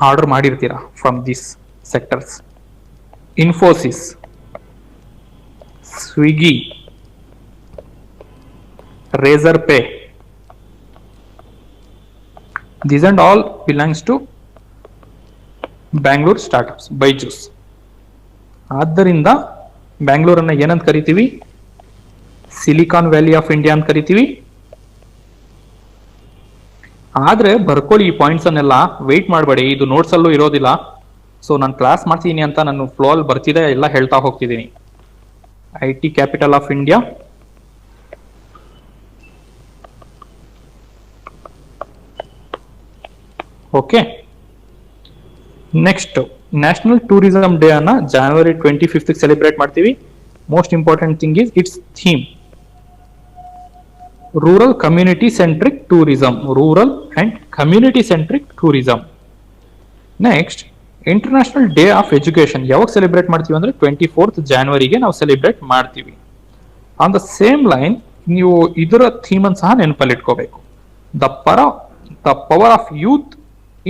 Speaker 1: ಆರ್ಡರ್ ಮಾಡಿರ್ತೀರಾ from these sectors. Infosys, Swiggy, Razorpay, these and all belongs to Bangalore startups. Byju's. ಆದ್ದರಿಂದ ಬ್ಯಾಂಗ್ಳೂರನ್ನ ಏನಂತ ಕರಿತೀವಿ? ಸಿಲಿಕಾನ್ ವ್ಯಾಲಿ ಆಫ್ ಇಂಡಿಯಾ ಅಂತ ಕರಿತೀವಿ. ಆದ್ರೆ ಬರ್ಕೊಳ್ಳಿ ಈ ಪಾಯಿಂಟ್ಸ್ ಅನ್ನೆಲ್ಲ, ವೆಯ್ಟ್ ಮಾಡಬೇಡಿ, ಇದು ನೋಟ್ಸ್ ಅಲ್ಲೂ ಇರೋದಿಲ್ಲ. ಸೊ ನಾನು ಕ್ಲಾಸ್ ಮಾಡ್ತೀನಿ ಅಂತ ನಾನು ಫ್ಲೋ ಅಲ್ಲಿ ಬರ್ತಿದೆ ಎಲ್ಲ ಹೇಳ್ತಾ ಹೋಗ್ತಿದ್ದೀನಿ. IT capital of India, okay. Next national tourism day ಅನ್ನ January 25th ಸೆಲೆಬ್ರೇಟ್ ಮಾಡ್ತೀವಿ. Most important thing is it's theme rural community centric tourism. Rural and community centric tourism. Next international day of education ಯಾವಾಗ ಸೆಲೆಬ್ರೇಟ್ ಮಾಡ್ತೀವಿ ಅಂದ್ರೆ 24th January ನಾವು ಸೆಲೆಬ್ರೇಟ್ ಮಾಡ್ತೀವಿ. ಆನ್ ದ ಸೇಮ್ ಲೈನ್ ನೀವು ಇದರ ಥೀಮ್ ಅನ್ನು ಸಹ ನೆನಪಲ್ಲಿ ಇಟ್ಕೋಬೇಕು. The power of youth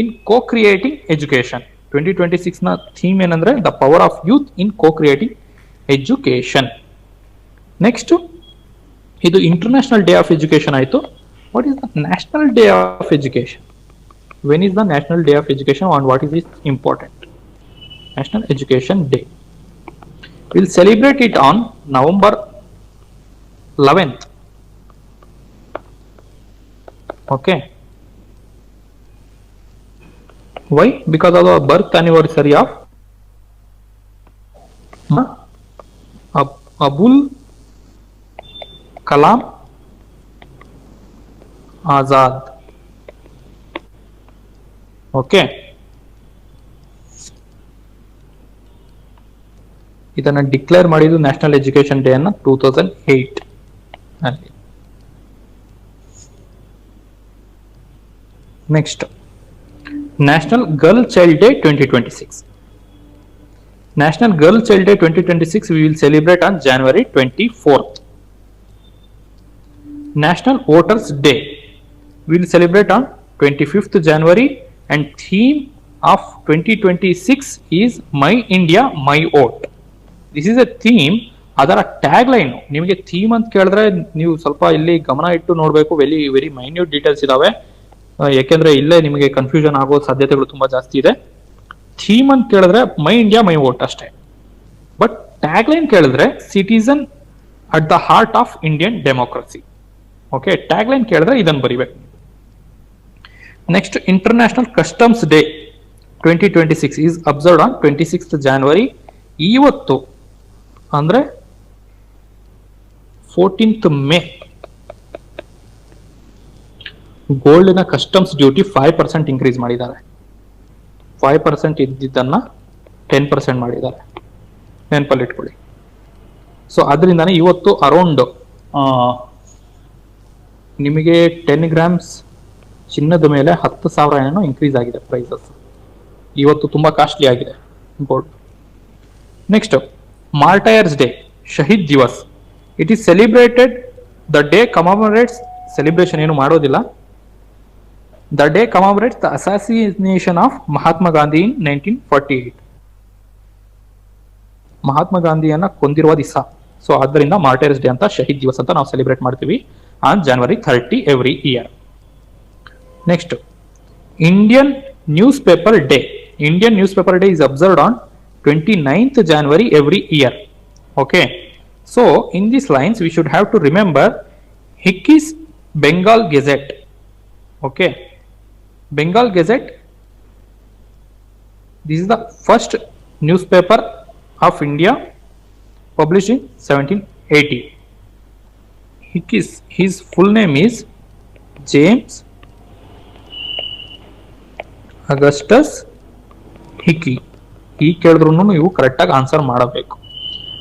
Speaker 1: in co creating education. 2026 ನ ಥೀಮ್ ಏನಂದ್ರೆ the power of youth in co creating education. Next ಇದು ಇಂಟರ್ನ್ಯಾಷನಲ್ ಡೇ ಆಫ್ ಎಜುಕೇಶನ್ ಆಯ್ತು. What is the national day of education? When is the National Day of Education and what is it important? National Education Day. We'll celebrate it on November 11th. Okay. Why? Because of the birth anniversary of Abul Kalam Azad. Okay, ಇದನ್ನ ಡಿಕ್ಲೇರ್ ಮಾಡಿದ್ದು ನ್ಯಾಷನಲ್ ಎಜುಕೇಶನ್ ಡೇ ಅನ್ನ 2008 ಅಲ್ಲಿ. Next national girl child day 2026. National girl child day 2026 we will celebrate on January 24th. National voters day we will celebrate on 25th January. And theme of 2026 is My India, My Vote. This is a theme ಅದರ ಟ್ಯಾಗ್ ಲೈನ್ ನಿಮಗೆ ಥೀಮ್ ಅಂತ ಕೇಳಿದ್ರೆ ನೀವು ಸ್ವಲ್ಪ ಇಲ್ಲಿ ಗಮನ ಇಟ್ಟು ನೋಡಬೇಕು. ವೆರಿ ವೆರಿ ಮೈನ್ಯೂಟ್ ಡೀಟೇಲ್ಸ್ ಇದಾವೆ. ಯಾಕೆಂದ್ರೆ ಇಲ್ಲೇ ನಿಮಗೆ ಕನ್ಫ್ಯೂಷನ್ ಆಗೋ ಸಾಧ್ಯತೆಗಳು ತುಂಬಾ ಜಾಸ್ತಿ ಇದೆ. ಥೀಮ್ ಅಂತ ಕೇಳಿದ್ರೆ ಮೈ ಇಂಡಿಯಾ ಮೈ ವೋಟ್ ಅಷ್ಟೇ. ಬಟ್ ಟ್ಯಾಗ್ ಲೈನ್ ಕೇಳಿದ್ರೆ citizen at the heart of Indian democracy. Okay, tag line ಕೇಳಿದ್ರೆ ಇದನ್ನು ಬರಿಬೇಕು. Next, international customs day 2026 is observed on 26th January. ಇವತ್ತು ಅಂದ್ರೆ 14th May ಗೋಲ್ಡ್ನ ಕಸ್ಟಮ್ಸ್ ಡ್ಯೂಟಿ 5% ಇನ್ಕ್ರೀಸ್ ಮಾಡಿದ್ದಾರೆ. 5% ಇದ್ದಿದ್ದನ್ನ 10% ಮಾಡಿದ್ದಾರೆ, ನೆನಪಲ್ಲಿ ಇಟ್ಕೊಳ್ಳಿ. ಸೊ ಅದರಿಂದಾನೆ ಇವತ್ತು ಅರೌಂಡ್ ನಿಮಗೆ 10 grams ಚಿನ್ನದ ಮೇಲೆ 10,000 ಏನೋ ಇನ್ಕ್ರೀಸ್ ಆಗಿದೆ ಪ್ರೈಸಸ್. ಇವತ್ತು ತುಂಬಾ ಕಾಸ್ಟ್ಲಿ ಆಗಿದೆ gold. Next, martyrs day, Shaheed Divas. It is celebrated, the day commemorates, celebration ಏನು ಮಾಡೋದಿಲ್ಲ. The day commemorates the assassination of Mahatma Gandhi in 1948. Mahatma ಗಾಂಧಿಯನ್ನ ಕೊಂದಿರುವ ದಿವಸ. ಸೊ ಆದ್ದರಿಂದ ಮಾರ್ಟೈರ್ಸ್ ಡೇ ಅಂತ, ಶಹೀದ್ ದಿವಸ್ ಅಂತ ನಾವು ಸೆಲಿಬ್ರೇಟ್ ಮಾಡ್ತೀವಿ on January 30 every year. Next, Indian news paper day. Indian news paper day is observed on 29th January every year. Okay, so in these lines we should have to remember Hickey's Bengal Gazette. Okay, Bengal Gazette, this is the first newspaper of India published in 1780. Hickey's, his full name is James Augustus ಹಿಕ್ಕಿ. ಈ ಕೇಳಿದ್ರು ನೀವು ಕರೆಕ್ಟ್ ಆಗಿ ಆನ್ಸರ್ ಮಾಡಬೇಕು.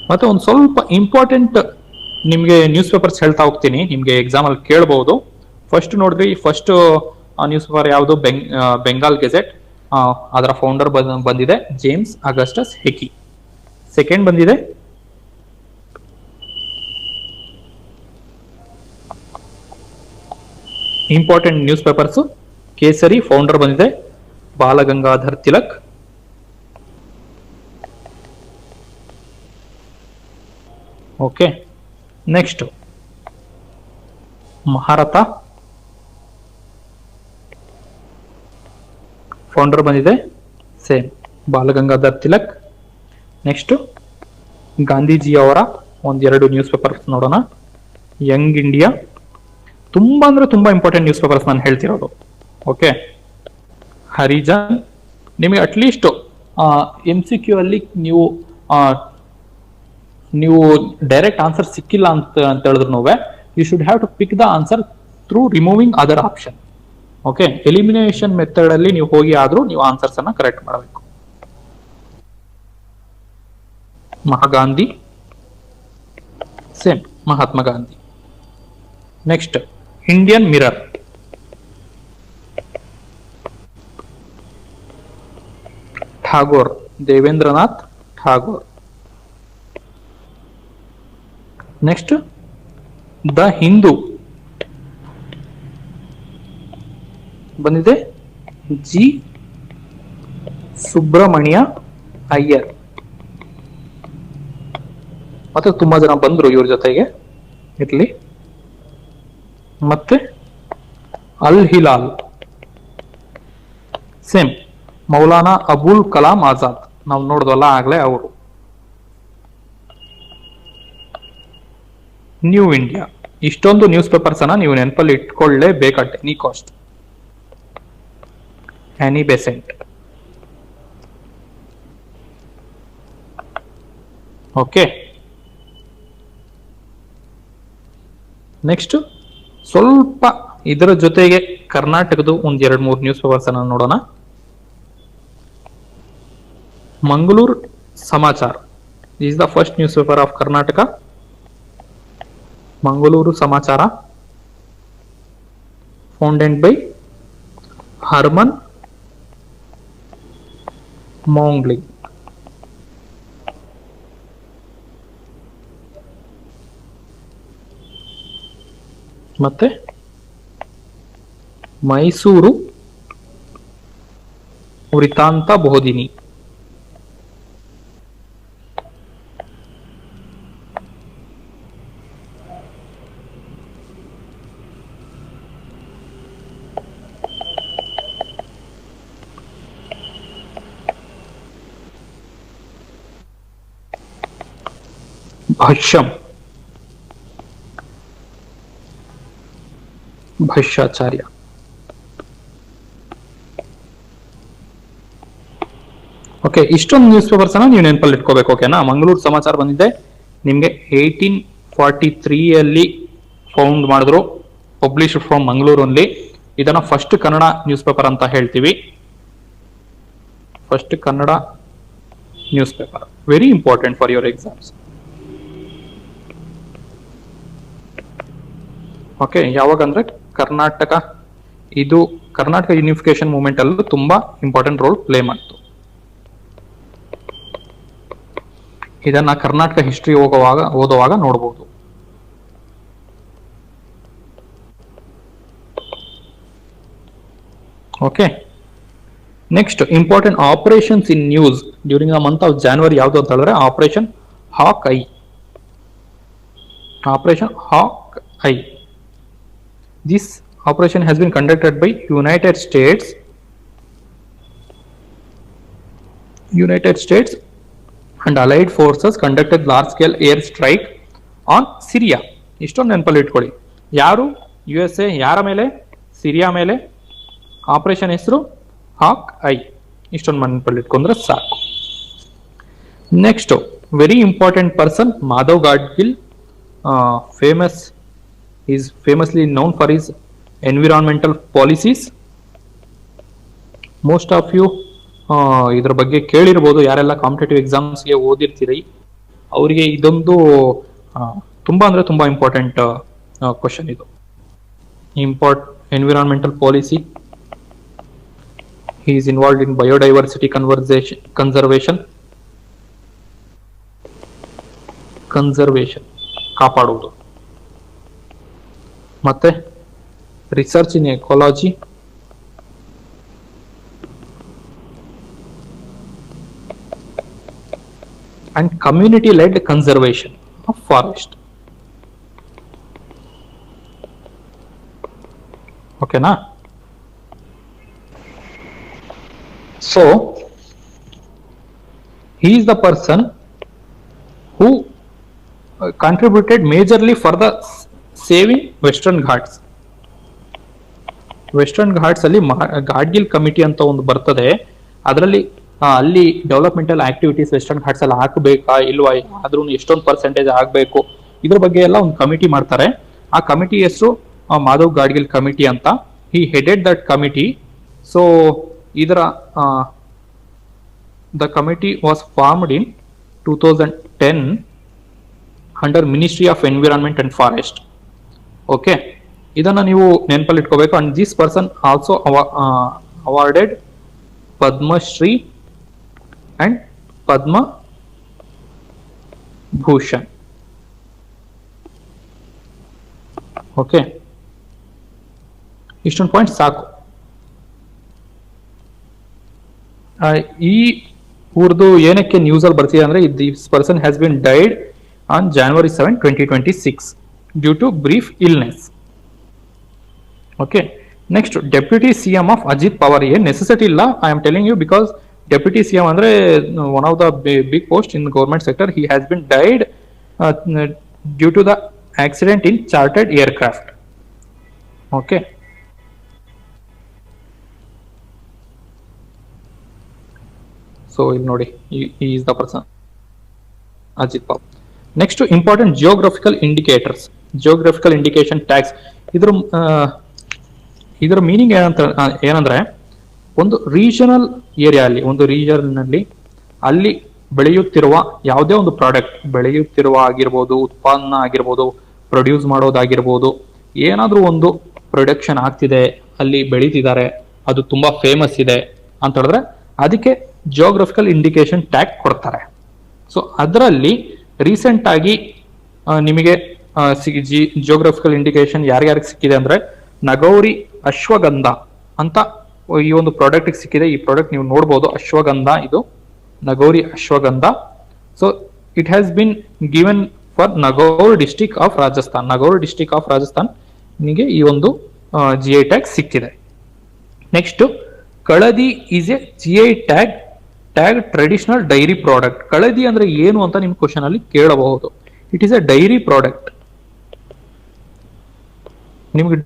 Speaker 1: ಮತ್ತೆ ಒಂದು ಸ್ವಲ್ಪ ಇಂಪಾರ್ಟೆಂಟ್ ನಿಮ್ಗೆ ನ್ಯೂಸ್ ಪೇಪರ್ಸ್ ಹೇಳ್ತಾ ಹೋಗ್ತೀನಿ, ನಿಮ್ಗೆ ಎಕ್ಸಾಮ್ ಅಲ್ಲಿ ಕೇಳಬಹುದು. ಫಸ್ಟ್ ನೋಡಿದ್ರಿ, ಫಸ್ಟ್ ನ್ಯೂಸ್ ಪೇಪರ್ ಯಾವುದು? ಬೆಂಗಾಲ್ ಗೆಜೆಟ್. ಅದರ ಫೌಂಡರ್ ಬಂದಿದೆ ಜೇಮ್ಸ್ ಅಗಸ್ಟಸ್ ಹಿಕ್ಕಿ. ಸೆಕೆಂಡ್ ಬಂದಿದೆ important newspapers, Kesari. Founder ಬಂದಿದೆ Balagangadhar Tilak. Okay, next Mahratta. Founder ಬಂದಿದೆ ಸೇಮ್ ಬಾಲಗಂಗಾಧರ್ ತಿಲಕ್. ನೆಕ್ಸ್ಟ್ ಗಾಂಧೀಜಿಯವರ ಒಂದೆರಡು ನ್ಯೂಸ್ ಪೇಪರ್ಸ್ ನೋಡೋಣ. Young India. ತುಂಬಾ ಅಂದ್ರೆ ತುಂಬಾ ಇಂಪಾರ್ಟೆಂಟ್ ನ್ಯೂಸ್ ಪೇಪರ್ಸ್ ನಾನು ಹೇಳ್ತಿರೋದು. ಓಕೆ, ಹರಿಜನ್. ನಿಮಗೆ ಅಟ್ಲೀಸ್ಟ್ MCQ ಅಲ್ಲಿ ನೀವು ಡೈರೆಕ್ಟ್ ಆನ್ಸರ್ ಸಿಕ್ಕಿಲ್ಲ ಅಂತ ಹೇಳಿದ್ರು you should have to pick the answer through removing other option. Okay, elimination method ಅಲ್ಲಿ ನೀವು ಹೋಗಿ ಆದ್ರೂ ನೀವು ಆನ್ಸರ್ಸ್ ಅನ್ನ ಕರೆಕ್ಟ್ ಮಾಡಬೇಕು. ಮಹಾಗಾಂಧಿ, same Mahatma Gandhi. Next Indian Mirror. Tagore, Debendranath Tagore. Next the Hindu ಬಂದಿದೆ ಜಿ ಸುಬ್ರಹ್ಮಣ್ಯ ಅಯ್ಯರ್. ಮತ್ತೆ ತುಂಬಾ ಜನ ಬಂದ್ರು ಇವ್ರ ಜೊತೆಗೆ ಇರ್ಲಿ. ಮತ್ತೆ ಅಲ್ ಹಿಲಾಲ್, ಸೇಮ್ ಮೌಲಾನಾ ಅಬುಲ್ ಕಲಾಂ ಆಜಾದ್. ನಾವು ನೋಡಿದ್ವಲ್ಲ ಆಗ್ಲೇ ಅವರು. New India. ಇಷ್ಟೊಂದು ನ್ಯೂಸ್ ಪೇಪರ್ಸ್ ಅನ್ನ ನೀವು ನೆನಪಲ್ಲಿ ಇಟ್ಕೊಳ್ಳೇಬೇಕಟ್ any cost. Annie Besant. Okay, next ಸ್ವಲ್ಪ ಇದರ ಜೊತೆಗೆ ಕರ್ನಾಟಕದ ಒಂದ್ 2-3 ನ್ಯೂಸ್ ಪೇಪರ್ಸ್ ಅನ್ನ ನೋಡೋಣ. ಮಂಗಳೂರು ಸಮಾಚಾರ. This is the first news paper of Karnataka. Mangaluru ಸಮಾಚಾರ, ಫೌಂಡೆಡ್ ಬೈ ಹರ್ಮನ್ ಮೋಂಗ್ಲಿ. ಮತ್ತೆ ಮೈಸೂರು ವೃತ್ತಾಂತ ಬೋಧಿನಿ. ಭಷ್ಯಂ, ಭಷ್ಯಾಚಾರ್ಯ. ಓಕೆ, ಇಷ್ಟೊಂದು ನ್ಯೂಸ್ ಪೇಪರ್ಸ್ ಅನ್ನ ನೀವು ನೆನಪಲ್ಲಿ ಇಟ್ಕೋಬೇಕು. ಓಕೆನಾ? ಮಂಗಳೂರು ಸಮಾಚಾರ ಬಂದಿದೆ ನಿಮ್ಗೆ 1843 ಫೌಂಡ್ ಮಾಡಿದ್ರು, ಪಬ್ಲಿಷ್ಡ್ ಫ್ರಮ್ ಮಂಗಳೂರು ಓನ್ಲಿ. ಇದನ್ನ ಫಸ್ಟ್ ಕನ್ನಡ ನ್ಯೂಸ್ ಪೇಪರ್ ಅಂತ ಹೇಳ್ತೀವಿ. First Kannada news paper, very important for your exams. Okay, ಯಾವಾಗ ಅಂದ್ರೆ ಕರ್ನಾಟಕ ಯೂನಿಫಿಕೇಶನ್ ಮೂವ್ಮೆಂಟ್ ಅಲ್ಲೂ ತುಂಬಾ ಇಂಪಾರ್ಟೆಂಟ್ ರೋಲ್ ಪ್ಲೇ ಮಾಡ್ತು. ಇದನ್ನ ಕರ್ನಾಟಕ ಹಿಸ್ಟ್ರಿ ಓದುವಾಗ ನೋಡಬಹುದು. Okay, next important operations in news during the month of January ಯಾವುದು ಅಂತ ಹೇಳಿದ್ರೆ ಆಪರೇಷನ್ ಹಾಕ್ ಐ. ಆಪರೇಷನ್ ಹಾಕ್ I. This operation has been conducted by United States and allied forces conducted large scale air strike on Syria. ಇಷ್ಟೊಂದು ನೆನಪಲ್ಲಿ ಇಟ್ಕೊಳ್ಳಿ. ಯಾರು? USA. ಯಾರ ಮೇಲೆ? ಸಿರಿಯಾ ಮೇಲೆ. ಆಪರೇಷನ್ ಹೆಸರು ಹಾಕ್ ಐ. ಇಷ್ಟೊಂದು ನೆನಪಲ್ಲಿ ಇಟ್ಕೊಂಡ್ರೆ ಸಾಕು. Next very important person Madhav Gadgil. is famously known for his environmental policies. Most of you ಇದ್ರ ಬಗ್ಗೆ ಕೇಳಿರ್ಬೋದು. ಯಾರೆಲ್ಲ ಕಾಂಪಿಟೇಟಿವ್ ಎಕ್ಸಾಮ್ಸ್ಗೆ ಓದಿರ್ತೀರಿ ಅವರಿಗೆ ಇದೊಂದು ತುಂಬಾ ಅಂದ್ರೆ ತುಂಬಾ ಇಂಪಾರ್ಟೆಂಟ್ ಕ್ವಶನ್ ಇದು. Environmental policy. He is involved in biodiversity conservation ಕಾಪಾಡುವುದು. ಮತ್ತೆ research in ecology, and community led conservation of forest. Okay na? So he is the person who contributed majorly for the saving Western Ghats. Western Ghats ಅಲ್ಲಿ ಗಾಡ್ಗಿಲ್ ಕಮಿಟಿ ಅಂತ ಒಂದು ಬರ್ತದೆ. ಅದರಲ್ಲಿ ಅಲ್ಲಿ ಡೆವಲಪ್ಮೆಂಟಲ್ ಆಕ್ಟಿವಿಟೀಸ್ ವೆಸ್ಟರ್ನ್ ಘಾಟ್ಸ್ ಅಲ್ಲಿ ಹಾಕಬೇಕಾ ಇಲ್ವಾ, ಆದ್ರೂ ಎಷ್ಟೊಂದು ಪರ್ಸೆಂಟೇಜ್ ಆಗ್ಬೇಕು, ಇದ್ರ ಬಗ್ಗೆ ಎಲ್ಲ ಒಂದು ಕಮಿಟಿ ಮಾಡ್ತಾರೆ. ಆ ಕಮಿಟಿ ಹೆಸರು ಮಾಧವ್ ಗಾಡ್ಗಿಲ್ ಕಮಿಟಿ ಅಂತ. He headed that committee. So ಇದರ the committee was formed in 2010 under ministry of environment and forest. Okay, ಇದನ್ನ ನೀವು ನೆನಪಲ್ಲಿ ಇಟ್ಕೋಬೇಕು. And this person also awarded Padmashri and Padma Bhushan. Okay, ಇಷ್ಟೊಂದು ಪಾಯಿಂಟ್ ಸಾಕು. ಈ ಊರ್ದು ಏನಕ್ಕೆ ನ್ಯೂಸ್ ಅಲ್ಲಿ ಬರ್ತಿದೆ ಅಂದ್ರೆ this person has been died on January 7, 2026 due to brief illness. Okay, next deputy CM of Ajit Pawar. ಏನ್ ನೆಸೆಸಿಟಿ ಇಲ್ಲ, I am telling you because deputy CM ಅಂದ್ರೆ one of the big post in government sector. He has been died due to the accident in chartered aircraft. Okay, so ಇಲ್ಲಿ ನೋಡಿ, he is the person Ajit Pawar. Next important geographical indicators, geographical indication tags. ಇದರ ಮೀನಿಂಗ್ ಏನಂದ್ರೆ ಒಂದು ರೀಜನಲ್ ಏರಿಯಾಲಿ, ಒಂದು ರೀಜನ್ ನಲ್ಲಿ ಅಲ್ಲಿ ಬೆಳೆಯುತ್ತಿರುವ ಯಾವುದೇ ಒಂದು ಪ್ರಾಡಕ್ಟ್, ಬೆಳೆಯುತ್ತಿರುವ ಆಗಿರ್ಬೋದು, ಉತ್ಪನ್ನ ಆಗಿರ್ಬೋದು, ಪ್ರೊಡ್ಯೂಸ್ ಮಾಡೋದಾಗಿರ್ಬೋದು, ಏನಾದ್ರೂ ಒಂದು ಪ್ರೊಡಕ್ಷನ್ ಆಗ್ತಿದೆ, ಅಲ್ಲಿ ಬೆಳೀತಿದ್ದಾರೆ, ಅದು ತುಂಬಾ ಫೇಮಸ್ ಇದೆ ಅಂತ ಹೇಳಿದ್ರೆ ಅದಕ್ಕೆ ಜಿಯೋಗ್ರಫಿಕಲ್ ಇಂಡಿಕೇಶನ್ ಟ್ಯಾಗ್ ಕೊಡ್ತಾರೆ. ಸೊ ಅದರಲ್ಲಿ ರೀಸೆಂಟ್ ಆಗಿ ನಿಮಗೆ ಜಿಯೋಗ್ರಫಿಕಲ್ ಇಂಡಿಕೇಶನ್ ಯಾರ್ಯಾರಿಗೆ ಸಿಕ್ಕಿದೆ ಅಂದ್ರೆ ನಗೌರಿ ಅಶ್ವಗಂಧ ಅಂತ ಈ ಒಂದು ಪ್ರಾಡಕ್ಟ್ ಸಿಕ್ಕಿದೆ. ಈ ಪ್ರಾಡಕ್ಟ್ ನೀವು ನೋಡಬಹುದು, ಅಶ್ವಗಂಧ, ಇದು Nagauri ashwagandha. So it has been given for Nagaur district of Rajasthan. Nagaur district of Rajasthan ನಿಮಗೆ ಈ ಒಂದು GI ಟ್ಯಾಗ್ ಸಿಕ್ಕಿದೆ. Next Kaladi is a GI tag traditional dairy product. Kaladi ಅಂದ್ರೆ ಏನು ಅಂತ ನಿಮ್ ಕ್ವಶನ್ ಅಲ್ಲಿ ಕೇಳಬಹುದು. It is a dairy product. ನಿಮ್ಗೆ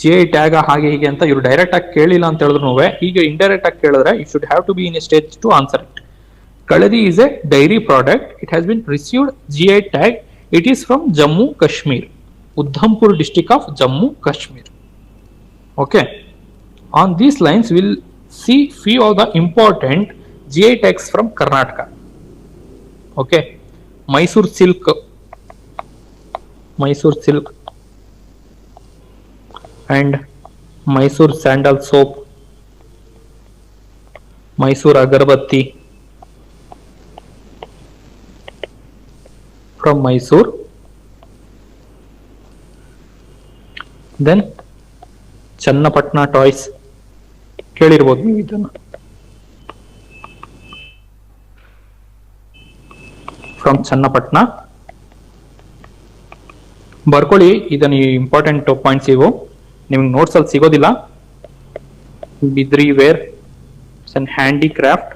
Speaker 1: ಜೆ ಟ್ಯಾಗ್ ಹಾಗೆ ಹೀಗೆ ಅಂತ ಇವ್ರು ಡೈರೆಕ್ಟ್ ಆಗಿ ಕೇಳಿಲ್ಲ ಅಂತ ಹೇಳಿದ್ರು ಈಗ ಇಂಡೈರೆಕ್ಟ್ ಆಗಿ ಕೇಳಿದ್ರೆ you should have to be in a stage to answer it. Kaladi is a dairy product. It has been received GI tag. It is from Jammu Kashmir, Udhampur district of Jammu Kashmir. Okay. On these lines, we'll see few of the important GI tags from Karnataka. Okay. Mysore silk, and Mysore sandal soap, Mysore agarbatti from Mysore. Then Channapatna toys, ಕೇಳಿರ್ಬೋದು ನೀವು ಇದನ್ನ, ಫ್ರಮ್ ಚನ್ನಪಟ್ಟಣ. ಬರ್ಕೊಳ್ಳಿ, ಇದನ್ನ ಇಂಪಾರ್ಟೆಂಟ್ ಪಾಯಿಂಟ್ಸ್ ಇವು, ನಿಮ್ಗೆ ನೋಟ್ಸ್ ಅಲ್ಲಿ ಸಿಗೋದಿಲ್ಲ. Bidri ware and handicraft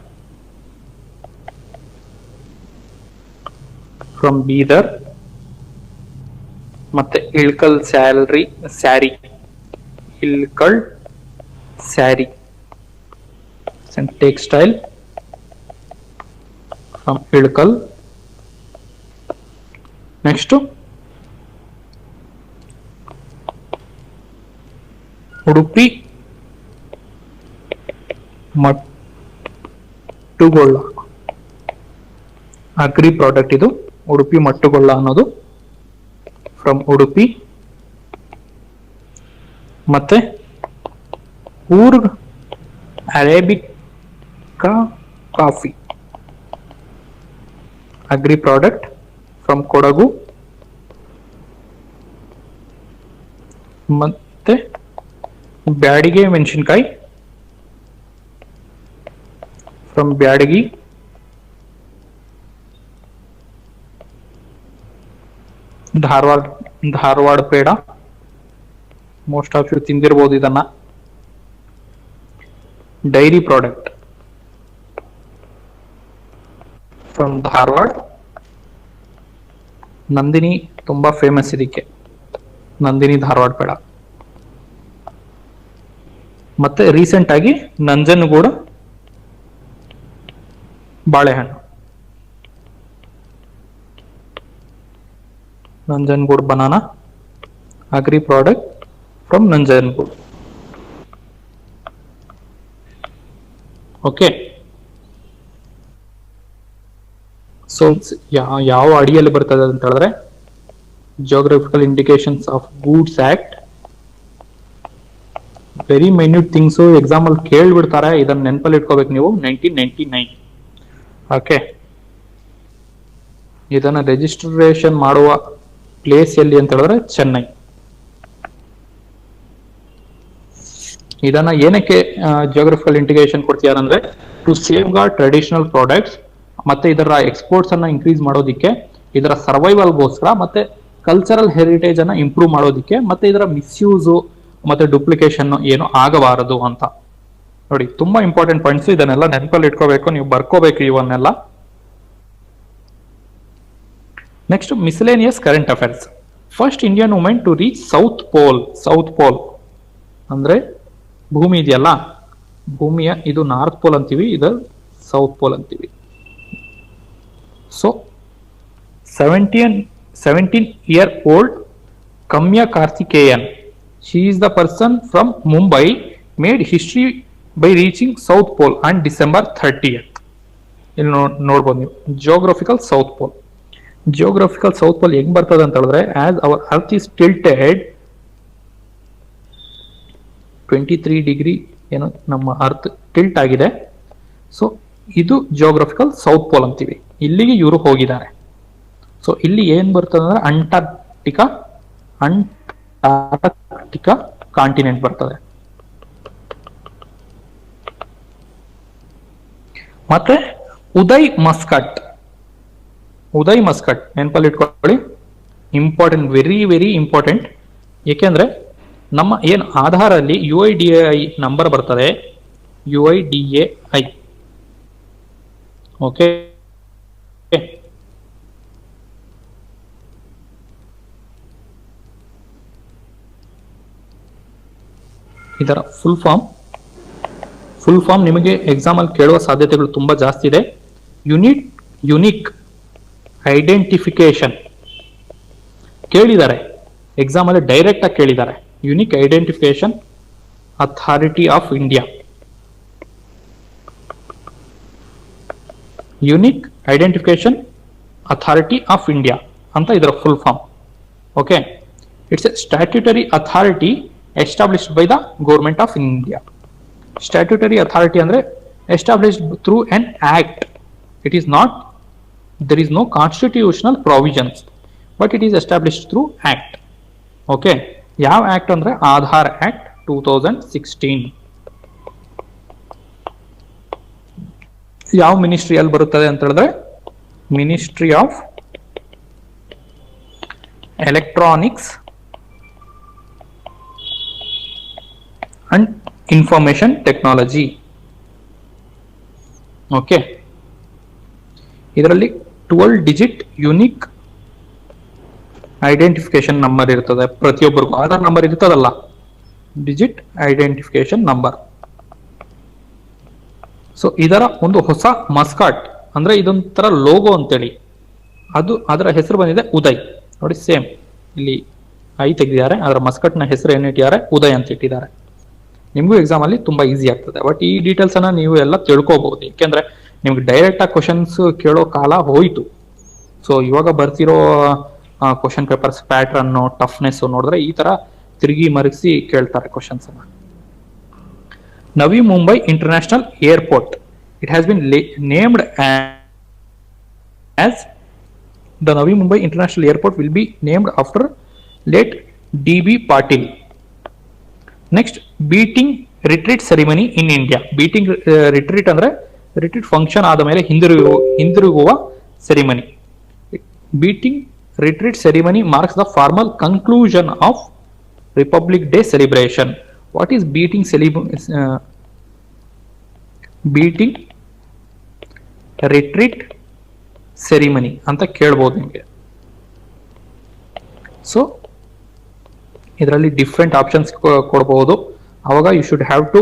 Speaker 1: from Bidar. ಮತ್ತೆ Ilkal sari, Ilkal sari and textile from Ilkal. Next Udupi Mattugolla, agri product idu, Udupi Mattugolla ಅನ್ನೋದು from Udupi. ಮತ್ತೆ Coorg Arabica coffee, agri product from Kodagu. ಮತ್ತೆ ಬ್ಯಾಡಿಗೆ ಮೆಣಸಿನಕಾಯಿ from Byadgi. Dharwad peda, most of you ತಿಂದಿರಬಹುದು ಇದನ್ನ. Dairy product from Dharwad. Nandini ತುಂಬಾ ಫೇಮಸ್ ಇದಕ್ಕೆ, ನಂದಿನಿ ಧಾರವಾಡ ಪೇಡ. ಮತ್ತೆ ರೀಸೆಂಟ್ ಆಗಿ ನಂಜನಗೂಡು ಬಾಳೆಹಣ್ಣು, Nanjangud banana, agri product from Nanjangud. Okay, so ಯಾವ ಅಡಿಯಲ್ಲಿ ಬರ್ತದೆ ಅಂತ ಹೇಳಿದ್ರೆ geographical indications of goods act. Very minute things exam ಅಲ್ಲಿ ಕೇಳ್ಬಿಡ್ತಾರೆ, ಇದನ್ನ ನೆನಪಲ್ಲಿ ಇಟ್ಕೋಬೇಕು ನೀವು. 1999. ಓಕೆ, ಇದನ್ನ ರಿಜಿಸ್ಟ್ರೇಷನ್ ಮಾಡುವ ಪ್ಲೇಸ್ ಎಲ್ಲಿ ಅಂತ ಹೇಳಿದ್ರೆ ಚೆನ್ನೈ. ಇದನ್ನ ಏನಕ್ಕೆ ಜಿಯೋಗ್ರಫಿಕಲ್ ಇಂಡಿಕೇಶನ್ ಕೊಡ್ತಿದ್ದಾರೆ ಅಂದ್ರೆ to safeguard traditional products, ಮತ್ತೆ ಇದರ ಎಕ್ಸ್ಪೋರ್ಟ್ಸ್ ಅನ್ನ ಇನ್ಕ್ರೀಸ್ ಮಾಡೋದಿಕ್ಕೆ, ಇದರ ಸರ್ವೈವಲ್ಗೋಸ್ಕರ, ಮತ್ತೆ ಕಲ್ಚರಲ್ ಹೆರಿಟೇಜ್ ಅನ್ನ ಇಂಪ್ರೂವ್ ಮಾಡೋದಿಕ್ಕೆ, ಮತ್ತೆ ಇದರ ಮಿಸ್ಯೂಸ್ ಮತ್ತೆ ಡುಪ್ಲಿಕೇಶನ್ ಏನು ಆಗಬಾರದು ಅಂತ. ನೋಡಿ, ತುಂಬಾ ಇಂಪಾರ್ಟೆಂಟ್ ಪಾಯಿಂಟ್ಸ್, ಇದನ್ನೆಲ್ಲ ನೆನಪಲ್ಲಿ ಇಟ್ಕೋಬೇಕು, ನೀವು ಬರ್ಕೋಬೇಕು ಇವನ್ನೆಲ್ಲ. Next miscellaneous current affairs. First Indian women to reach south pole. South pole ಅಂದ್ರೆ ಭೂಮಿ ಇದೆಯಲ್ಲ, ಭೂಮಿಯ ಇದು ನಾರ್ತ್ ಪೋಲ್ ಅಂತೀವಿ, ಇದು ಸೌತ್ ಪೋಲ್ ಅಂತೀವಿ. So 17-year-old Kamya Karthikeyan, she is the person from Mumbai, made history by reaching South Pole on December 30th. ಇಲ್ಲಿ ನೋಡ್ಬೋದು ನೀವು geographical south pole. Geographical south pole ಹೆಂಗ್ ಬರ್ತದೆ ಅಂತ ಹೇಳಿದ್ರೆ, as our earth is tilted 23 degree ಏನು ನಮ್ಮ ಅರ್ತ್ ಟಿಲ್ಟ್ ಆಗಿದೆ. ಸೊ ಇದು ಜಿಯೋಗ್ರಫಿಕಲ್ ಸೌತ್ ಪೋಲ್ ಅಂತೀವಿ. ಇಲ್ಲಿಗೆ ಇವರು ಹೋಗಿದ್ದಾರೆ. ಸೊ ಇಲ್ಲಿ ಏನ್ ಬರ್ತದೆ ಅಂದ್ರೆ ಅಂಟಾರ್ಕ್ಟಿಕಾ ಕಾಂಟಿನೆಂಟ್ ಬರ್ತದೆ. ಮತ್ತೆ ಉದಯ್ ಮಸ್ಕಟ್ ನೆನಪಲ್ಲಿ ಇಟ್ಕೊಳ್ಳಿ, ಇಂಪಾರ್ಟೆಂಟ್, ವೆರಿ ವೆರಿ ಇಂಪಾರ್ಟೆಂಟ್. ಏಕೆಂದ್ರೆ ನಮ್ಮ ಏನ್ ಆಧಾರ್ ಅಲ್ಲಿ UIDAI ನಂಬರ್ ಬರ್ತದೆ, UIDAI. ಓಕೆ, ಇದರ ಫುಲ್ ಫಾರ್ಮ್ ನಿಮಗೆ ಎಕ್ಸಾಮ್ ಅಲ್ಲಿ ಕೇಳುವ ಸಾಧ್ಯತೆಗಳು ತುಂಬಾ ಜಾಸ್ತಿ ಇದೆ. ಯುನಿಕ್ ಐಡೆಂಟಿಫಿಕೇಶನ್ ಕೇಳಿದ್ದಾರೆ ಎಕ್ಸಾಮ್ ಅಲ್ಲಿ, ಡೈರೆಕ್ಟ್ ಆಗಿ ಕೇಳಿದ್ದಾರೆ. Unique identification authority of India, unique identification authority of India ಅಂತ ಇದರ full form. Okay, it's a statutory authority established by the government of India. Statutory authority ಅಂದ್ರೆ established through an act. It is not, there is no constitutional provisions, but it is established through act. Okay, ಯಾವ ಆಕ್ಟ್ ಅಂದ್ರೆ ಆಧಾರ್ ಆಕ್ಟ್ 2016. ಯಾವ ಮಿನಿಸ್ಟ್ರಿ ಅಲ್ಲಿ ಬರುತ್ತದೆ ಅಂತ ಹೇಳಿದ್ರೆ ministry of electronics and information technology. Okay, ಇದರಲ್ಲಿ 12 ಡಿಜಿಟ್ ಯುನಿಕ್ ಐಡೆಂಟಿಫಿಕೇಶನ್ ನಂಬರ್ ಇರ್ತದೆ. ಪ್ರತಿಯೊಬ್ಬರಿಗೂ ಆಧಾರ್ ನಂಬರ್ ಇರ್ತದಲ್ಲ, ಡಿಜಿಟ್ ಐಡೆಂಟಿಫಿಕೇಶನ್ ನಂಬರ್. ಸೊ ಇದರ ಒಂದು ಹೊಸ ಮಸ್ಕಾಟ್ ಅಂದ್ರೆ ಇದೊಂಥರ ಲೋಗೋ ಅಂತೇಳಿ, ಅದರ ಹೆಸರು ಬಂದಿದೆ ಉದಯ್. ನೋಡಿ ಸೇಮ್ ಇಲ್ಲಿ ತೆಗೆದಿದ್ದಾರೆ, ಅದರ ಮಸ್ಕಟ್ ನ ಹೆಸರು ಏನಿಟ್ಟಿದ್ದಾರೆ ಉದಯ್ ಅಂತ ಇಟ್ಟಿದ್ದಾರೆ. ನಿಮಗೂ ಎಕ್ಸಾಮ್ ಅಲ್ಲಿ ತುಂಬಾ ಈಸಿ ಆಗ್ತದೆ. ಬಟ್ ಈ ಡೀಟೇಲ್ಸ್ ಅನ್ನ ನೀವು ಎಲ್ಲ ತಿಳ್ಕೋಬಹುದು, ಯಾಕೆಂದ್ರೆ ನಿಮ್ಗೆ ಡೈರೆಕ್ಟ್ ಆಗಿ ಕ್ವಶನ್ಸ್ ಕೇಳೋ ಕಾಲ ಹೋಯ್ತು. ಸೊ ಇವಾಗ ಬರ್ತಿರೋ ಕ್ವಶನ್ ಪೇಪರ್ಸ್ ಪ್ಯಾಟ್ರನ್ ಟಫ್ನೆಸ್ ನೋಡಿದ್ರೆ ಈ ತರ ತಿರುಗಿ ಮರಗಿಸಿ ಕೇಳ್ತಾರೆ ಕ್ವಶನ್ಸ್ ಅನ್ನ. Navi Mumbai international airport, it has been named as the Navi Mumbai International Airport will be named after late D.B. Patil. Next, beating retreat ceremony in India. Beating retreat ಅಂದ್ರೆ retreat function ಆದ ಮೇಲೆ ಹಿಂದಿರುಗುವ ceremony. Beating retreat ceremony marks the formal conclusion of Republic Day celebration. What is beating retreat ಸೆರಿಮನಿ ಅಂತ ಕೇಳ್ಬೋದು ನಿಮಗೆ. ಸೊ ಇದರಲ್ಲಿ ಡಿಫ್ರೆಂಟ್ ಆಪ್ಷನ್ಸ್ ಕೊಡಬಹುದು. ಅವಾಗ you should have to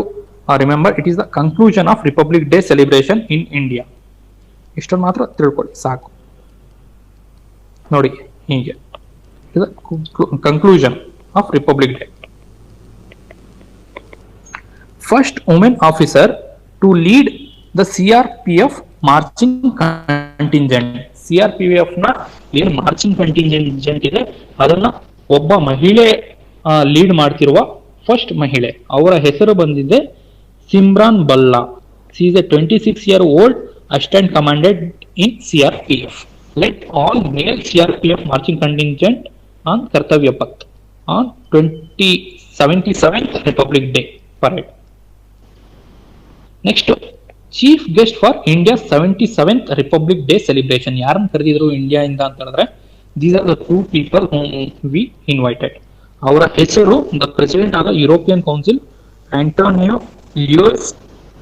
Speaker 1: remember it is the conclusion of republic day celebration in India. ಇಷ್ಟೊಂದು ಮಾತ್ರ ತಿಳ್ಕೊಳ್ಳಿ ಸಾಕು. ನೋಡಿ ಹೀಗೆ conclusion of republic day. First women officer to lead the CRPF marching contingent. CRPF ನ ಏನು ಮಾರ್ಚಿಂಗ್ ಕಂಟಿಂಜೆಂಟ್ ಇದೆ ಅದನ್ನ ಒಬ್ಬ ಮಹಿಳೆ ಲೀಡ್ ಮಾಡ್ತಿರುವ ಫಸ್ಟ್ ಮಹಿಳೆ, ಅವರ ಹೆಸರು ಬಂದಿದೆ Simran Bhalla. She is A 26-year-old assistant commandant in CRPF. Let all male CRPF marching contingent on Kartavya Path on 77th Republic Day parade. Next, chief guest for India 77th Republic day celebration. ಯಾರನ್ನು ಕರೆದಿದ್ರು ಇಂಡಿಯಾ ಇಂದ ಅಂತ ಹೇಳಿದ್ರೆ these are the 2 people whom we invited. ಅವರ ಹೆಸರು ದ ಪ್ರೆಸಿಡೆಂಟ್ ಆದ European Council Antonio Luis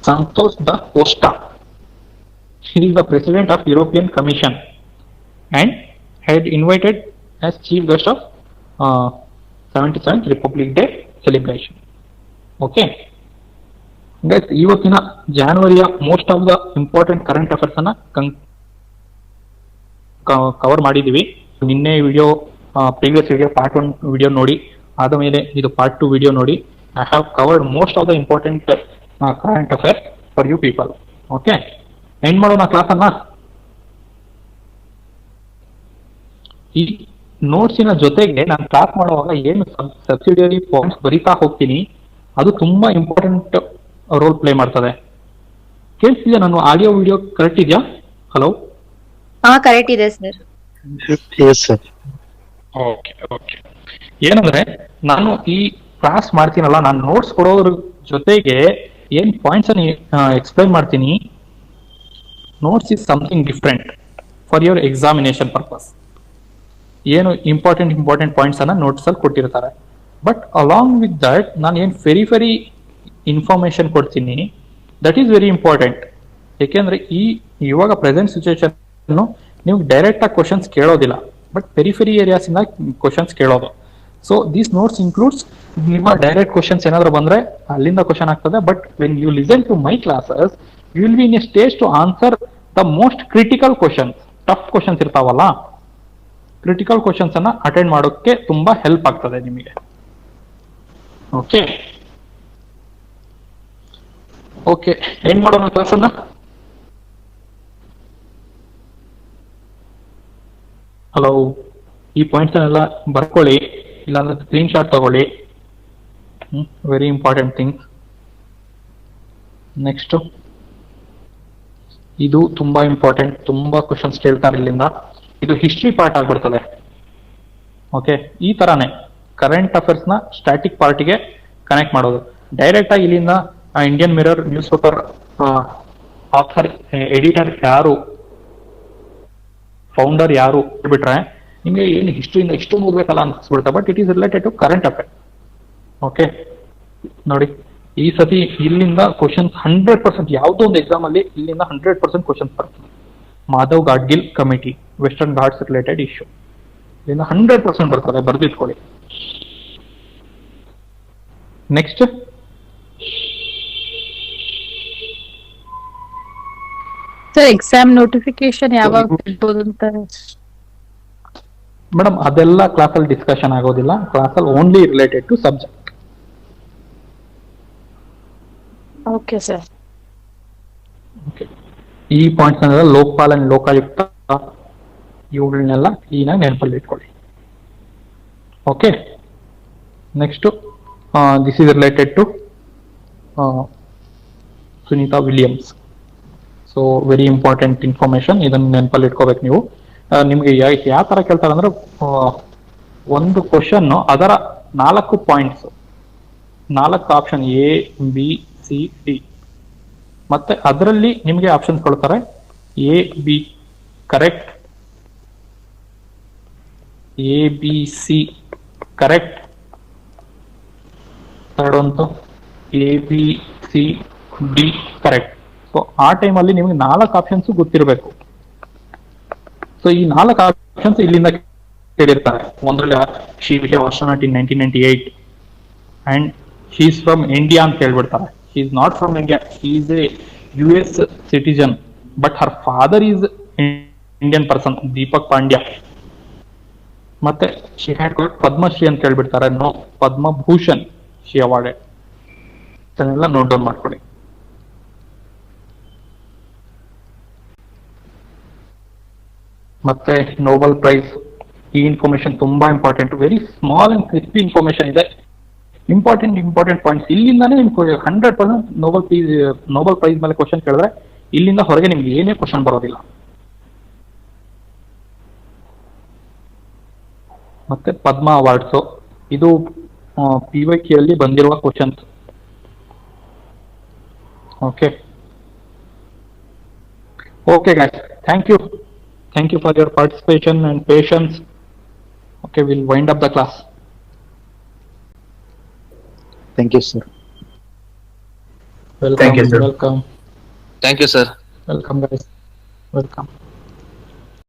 Speaker 1: Santos da Costa. He is the president of European Commission and had invited as chief guest of 77th Republic Day celebration. Okay. Guys, ಇವತ್ತಿನ ಜಾನ್ವರಿಯ most of the important current affairs ಅನ್ನ ಕವರ್ ಮಾಡಿದೀವಿ. ನಿನ್ನೆ video, previous video part 1 video ನೋಡಿ, ಆದ ಮೇಲೆ ಇದು ಪಾರ್ಟ್ 2 ವಿಡಿಯೋ ನೋಡಿ. I have covered most of the important current affairs for you people. Okay, end ಮಾಡೋಣ ಕ್ಲಾಸ್ ಅನ್ನ. ಈ ನೋಟ್ಸಿನ ಜೊತೆಗೆ ನಾನು ಕ್ಲಾಸ್ ಮಾಡುವಾಗ ಏನು ಸಬ್ಸಿಡಿಯರಿ ಪಾಯಿಂಟ್ಸ್ ಬರೀತಾ ಹೋಗ್ತೀನಿ, ಅದು ತುಂಬಾ ಇಂಪಾರ್ಟೆಂಟ್ ರೋಲ್ ಪ್ಲೇ ಮಾಡ್ತದೆ. ಕೇಳಿಸ್ತಿದ್ಯಾ? ನಾನು ಆಡಿಯೋ ವಿಡಿಯೋ ಕರೆಕ್ಟ್ ಇದೆಯಾ? ಹಲೋ,
Speaker 2: ಕರೆಕ್ಟ್ ಇದೆ ಸರ್.
Speaker 1: Okay okay. ಏನಂದ್ರೆ ನಾನು ಈ ಕ್ಲಾಸ್ ಮಾಡ್ತೀನಲ್ಲ, ನಾನು ನೋಟ್ಸ್ ಕೊಡೋದ್ರ ಜೊತೆಗೆ ಏನ್ ಪಾಯಿಂಟ್ಸ್ ಅನ್ನು ಎಕ್ಸ್ಪ್ಲೈನ್ ಮಾಡ್ತೀನಿ. Notes is something different for your examination purpose. ಏನು ಇಂಪಾರ್ಟೆಂಟ್ ಪಾಯಿಂಟ್ಸ್ ಅನ್ನ ನೋಟ್ಸ್ ಅಲ್ಲಿ ಕೊಟ್ಟಿರ್ತಾರೆ. ಬಟ್ ಅಲಾಂಗ್ ವಿತ್ ದಟ್ ನಾನು ಏನ್ ವೆರಿ ಇನ್ಫಾರ್ಮೇಶನ್ ಕೊಡ್ತೀನಿ, ದಟ್ ಈಸ್ ವೆರಿ ಇಂಪಾರ್ಟೆಂಟ್. ಯಾಕೆಂದ್ರೆ ಇವಾಗ ಪ್ರೆಸೆಂಟ್ ಸಿಚುವೇಶನ್ ನೀವು ಡೈರೆಕ್ಟ್ ಆಗಿ ಕ್ವಶನ್ಸ್ ಕೇಳೋದಿಲ್ಲ, ಬಟ್ ಪೆರಿಫೆರಿ ಏರಿಯಾಸ್ ಇಂದ ಕ್ವಶನ್ಸ್ ಕೇಳೋದು. ಸೊ ದೀಸ್ ನೋಟ್ಸ್ ಇನ್ಕ್ಲೂಡ್ಸ್ ನಿಮ್ಮ ಡೈರೆಕ್ಟ್ ಕ್ವಶನ್ಸ್ ಏನಾದ್ರು ಬಂದ್ರೆ ಅಲ್ಲಿಂದ ಕ್ವಶನ್ ಆಗ್ತದೆ. But when you listen to my classes you will be in a stage to answer the most critical questions. Tough questions ಇರ್ತಾವಲ್ಲ, ಕ್ರಿಟಿಕಲ್ ಕ್ವಶನ್ಸ್ ಅನ್ನ ಅಟೆಂಡ್ ಮಾಡೋಕೆ ತುಂಬಾ ಹೆಲ್ಪ್ ಆಗ್ತದೆ ನಿಮಗೆ. ಓಕೆ ಓಕೆ, ಏನ್ ಮಾಡೋಣ ಕ್ಲಾಸ್ ಅನ್ನ? ಹಲೋ, ಈ ಪಾಯಿಂಟ್ಸ್ ಎಲ್ಲ ಬರ್ಕೊಳ್ಳಿ, ಇಲ್ಲಾಂದ್ರೆ ಸ್ಕ್ರೀನ್ ಶಾಟ್ ತಗೊಳ್ಳಿ. Very important thing. ನೆಕ್ಸ್ಟ್, ಇದು ತುಂಬಾ ಇಂಪಾರ್ಟೆಂಟ್, ತುಂಬಾ ಕ್ವಶನ್ಸ್ ಕೇಳ್ತಾರೆ ಇಲ್ಲಿಂದ. ಇದು ಹಿಸ್ಟ್ರಿ ಪಾರ್ಟ್ ಆಗ್ಬಿಡ್ತದೆ. ಓಕೆ, ಈ ತರಾನೇ ಕರೆಂಟ್ ಅಫೇರ್ಸ್ ನ ಸ್ಟ್ಯಾಟಿಕ್ ಪಾರ್ಟಿಗೆ ಕನೆಕ್ಟ್ ಮಾಡೋದು. ಡೈರೆಕ್ಟ್ ಆಗಿ ಇಲ್ಲಿಂದ Indian Mirror newspaper author, editor ಯಾರು, ಫೌಂಡರ್ ಯಾರು ಬಿಟ್ರೆ ನಿಮಗೆ ಏನು ಹಿಸ್ಟ್ರಿಯಿಂದ ಇಷ್ಟೊಂದು ಓದ್ಬೇಕಲ್ಲ ಅನ್ಸ್ಬಿಡುತ್ತೆ. But it is related to current affair. Okay, ನೋಡಿ ಈ ಸತಿ ಇಲ್ಲಿಂದ ಕ್ವಶನ್ಸ್ 100%, ಯಾವುದೋ ಒಂದು ಎಕ್ಸಾಮ್ ಅಲ್ಲಿ ಇಲ್ಲಿಂದ 100% ಕ್ವಶನ್ಸ್ ಬರ್ತದೆ. Madhav Gadgil committee, Western Ghats related issue, ಇಲ್ಲಿಂದ 100% ಬರ್ತದೆ, ಬರ್ದಿಟ್ಕೊಳ್ಳಿ. ನೆಕ್ಸ್ಟ್,
Speaker 3: ಸರ್ ಎಕ್ಸಾಮ್ ನೋಟಿಫಿಕೇಶನ್ ಯಾವಾಗ ಬಿಡ್ಬೋದು ಅಂತ?
Speaker 1: ಮೇಡಮ್ ಅದೆಲ್ಲ ಕ್ಲಾಸಲ್ಲಿ ಡಿಸ್ಕಷನ್ ಆಗೋದಿಲ್ಲ. ಕ್ಲಾಸಲ್ಲಿ only related to subject.
Speaker 3: Okay sir.
Speaker 1: Okay, ಈ ಪಾಯಿಂಟ್ಸ್ ಅಂದ್ರೆ ಲೋಕಪಾಲ್ ಅಂಡ್ ಲೋಕಾಯುಕ್ತ, ಇವುಗಳನ್ನೆಲ್ಲ ಕ್ಲೀನಾಗಿ ನೆನಪಲ್ಲಿ ಇಟ್ಕೊಳ್ಳಿ. Okay, next this is related to Sunita Williams. So very important information, ಇದನ್ನು ನೆನಪಲ್ಲಿ ಇಟ್ಕೋಬೇಕು ನೀವು. ನಿಮ್ಗೆ ಯಾವ ತರ ಕೇಳ್ತಾರೆ ಅಂದ್ರೆ, ಒಂದು ಕ್ವಶನ್ ಅದರ 4 points, 4 option A B C D, ಮತ್ತೆ ಅದರಲ್ಲಿ ನಿಮಗೆ ಆಪ್ಷನ್ಸ್ ಕೊಡ್ತಾರೆ. A B correct, A B C correct, third ಒಂದು A B C D correct. So ಆ ಟೈಮಲ್ಲಿ ನಿಮಗೆ 4 ಆಪ್ಷನ್ಸ್ ಗೊತ್ತಿರಬೇಕು. ಸೊ ಈ 4 ಆಪ್ಷನ್ಸ್ ಇಲ್ಲಿಂದ ಕೇಳಿರ್ತಾರೆ. ಒಂದ್ರಲ್ಲಿ she was not in 1998 and she is from India ಅಂತ ಹೇಳ್ಬಿಡ್ತಾರೆ. She is not from India, she is a US citizen, but her father is Indian person, Deepak Pandya. ಮತ್ತೆ ಶಿ ಹ್ಯಾಡ್ ಗಾಟ್ ಪದ್ಮಶ್ರೀ ಅಂತ ಹೇಳ್ಬಿಡ್ತಾರೆ. No, Padmabhushan she awarded. ಇದನ್ನೆಲ್ಲ ನೋಟ್ ಡೌನ್ ಮಾಡ್ಕೊಳ್ಳಿ. ಮತ್ತೆ ನೋಬೆಲ್ ಪ್ರೈಸ್, ಈ ಇನ್ಫಾರ್ಮೇಶನ್ ತುಂಬಾ important. Very small and crispy information ಇದೆ. ಇಂಪಾರ್ಟೆಂಟ್ ಪಾಯಿಂಟ್ಸ್ ಇಲ್ಲಿಂದಾನೇ ನಿಮ್ಗೆ 100% ನೋಬೆಲ್ ಪ್ರೈಸ್ ಮೇಲೆ ಕ್ವಶನ್ ಕೇಳಿದ್ರೆ ಇಲ್ಲಿಂದ ಹೊರಗೆ ನಿಮ್ಗೆ ಏನೇ ಕ್ವಶನ್ ಬರೋದಿಲ್ಲ. ಮತ್ತೆ ಪದ್ಮ ಅವಾರ್ಡ್ಸ್, ಇದು PYQ ಅಲ್ಲಿ ಬಂದಿರುವ questions. Okay okay guys, thank you for your participation and patience. Okay, we'll wind up the class.
Speaker 4: Thank you, sir.
Speaker 1: Welcome.
Speaker 4: Thank you, sir.
Speaker 1: Welcome.
Speaker 4: Thank you, sir.
Speaker 1: Welcome, guys. Welcome.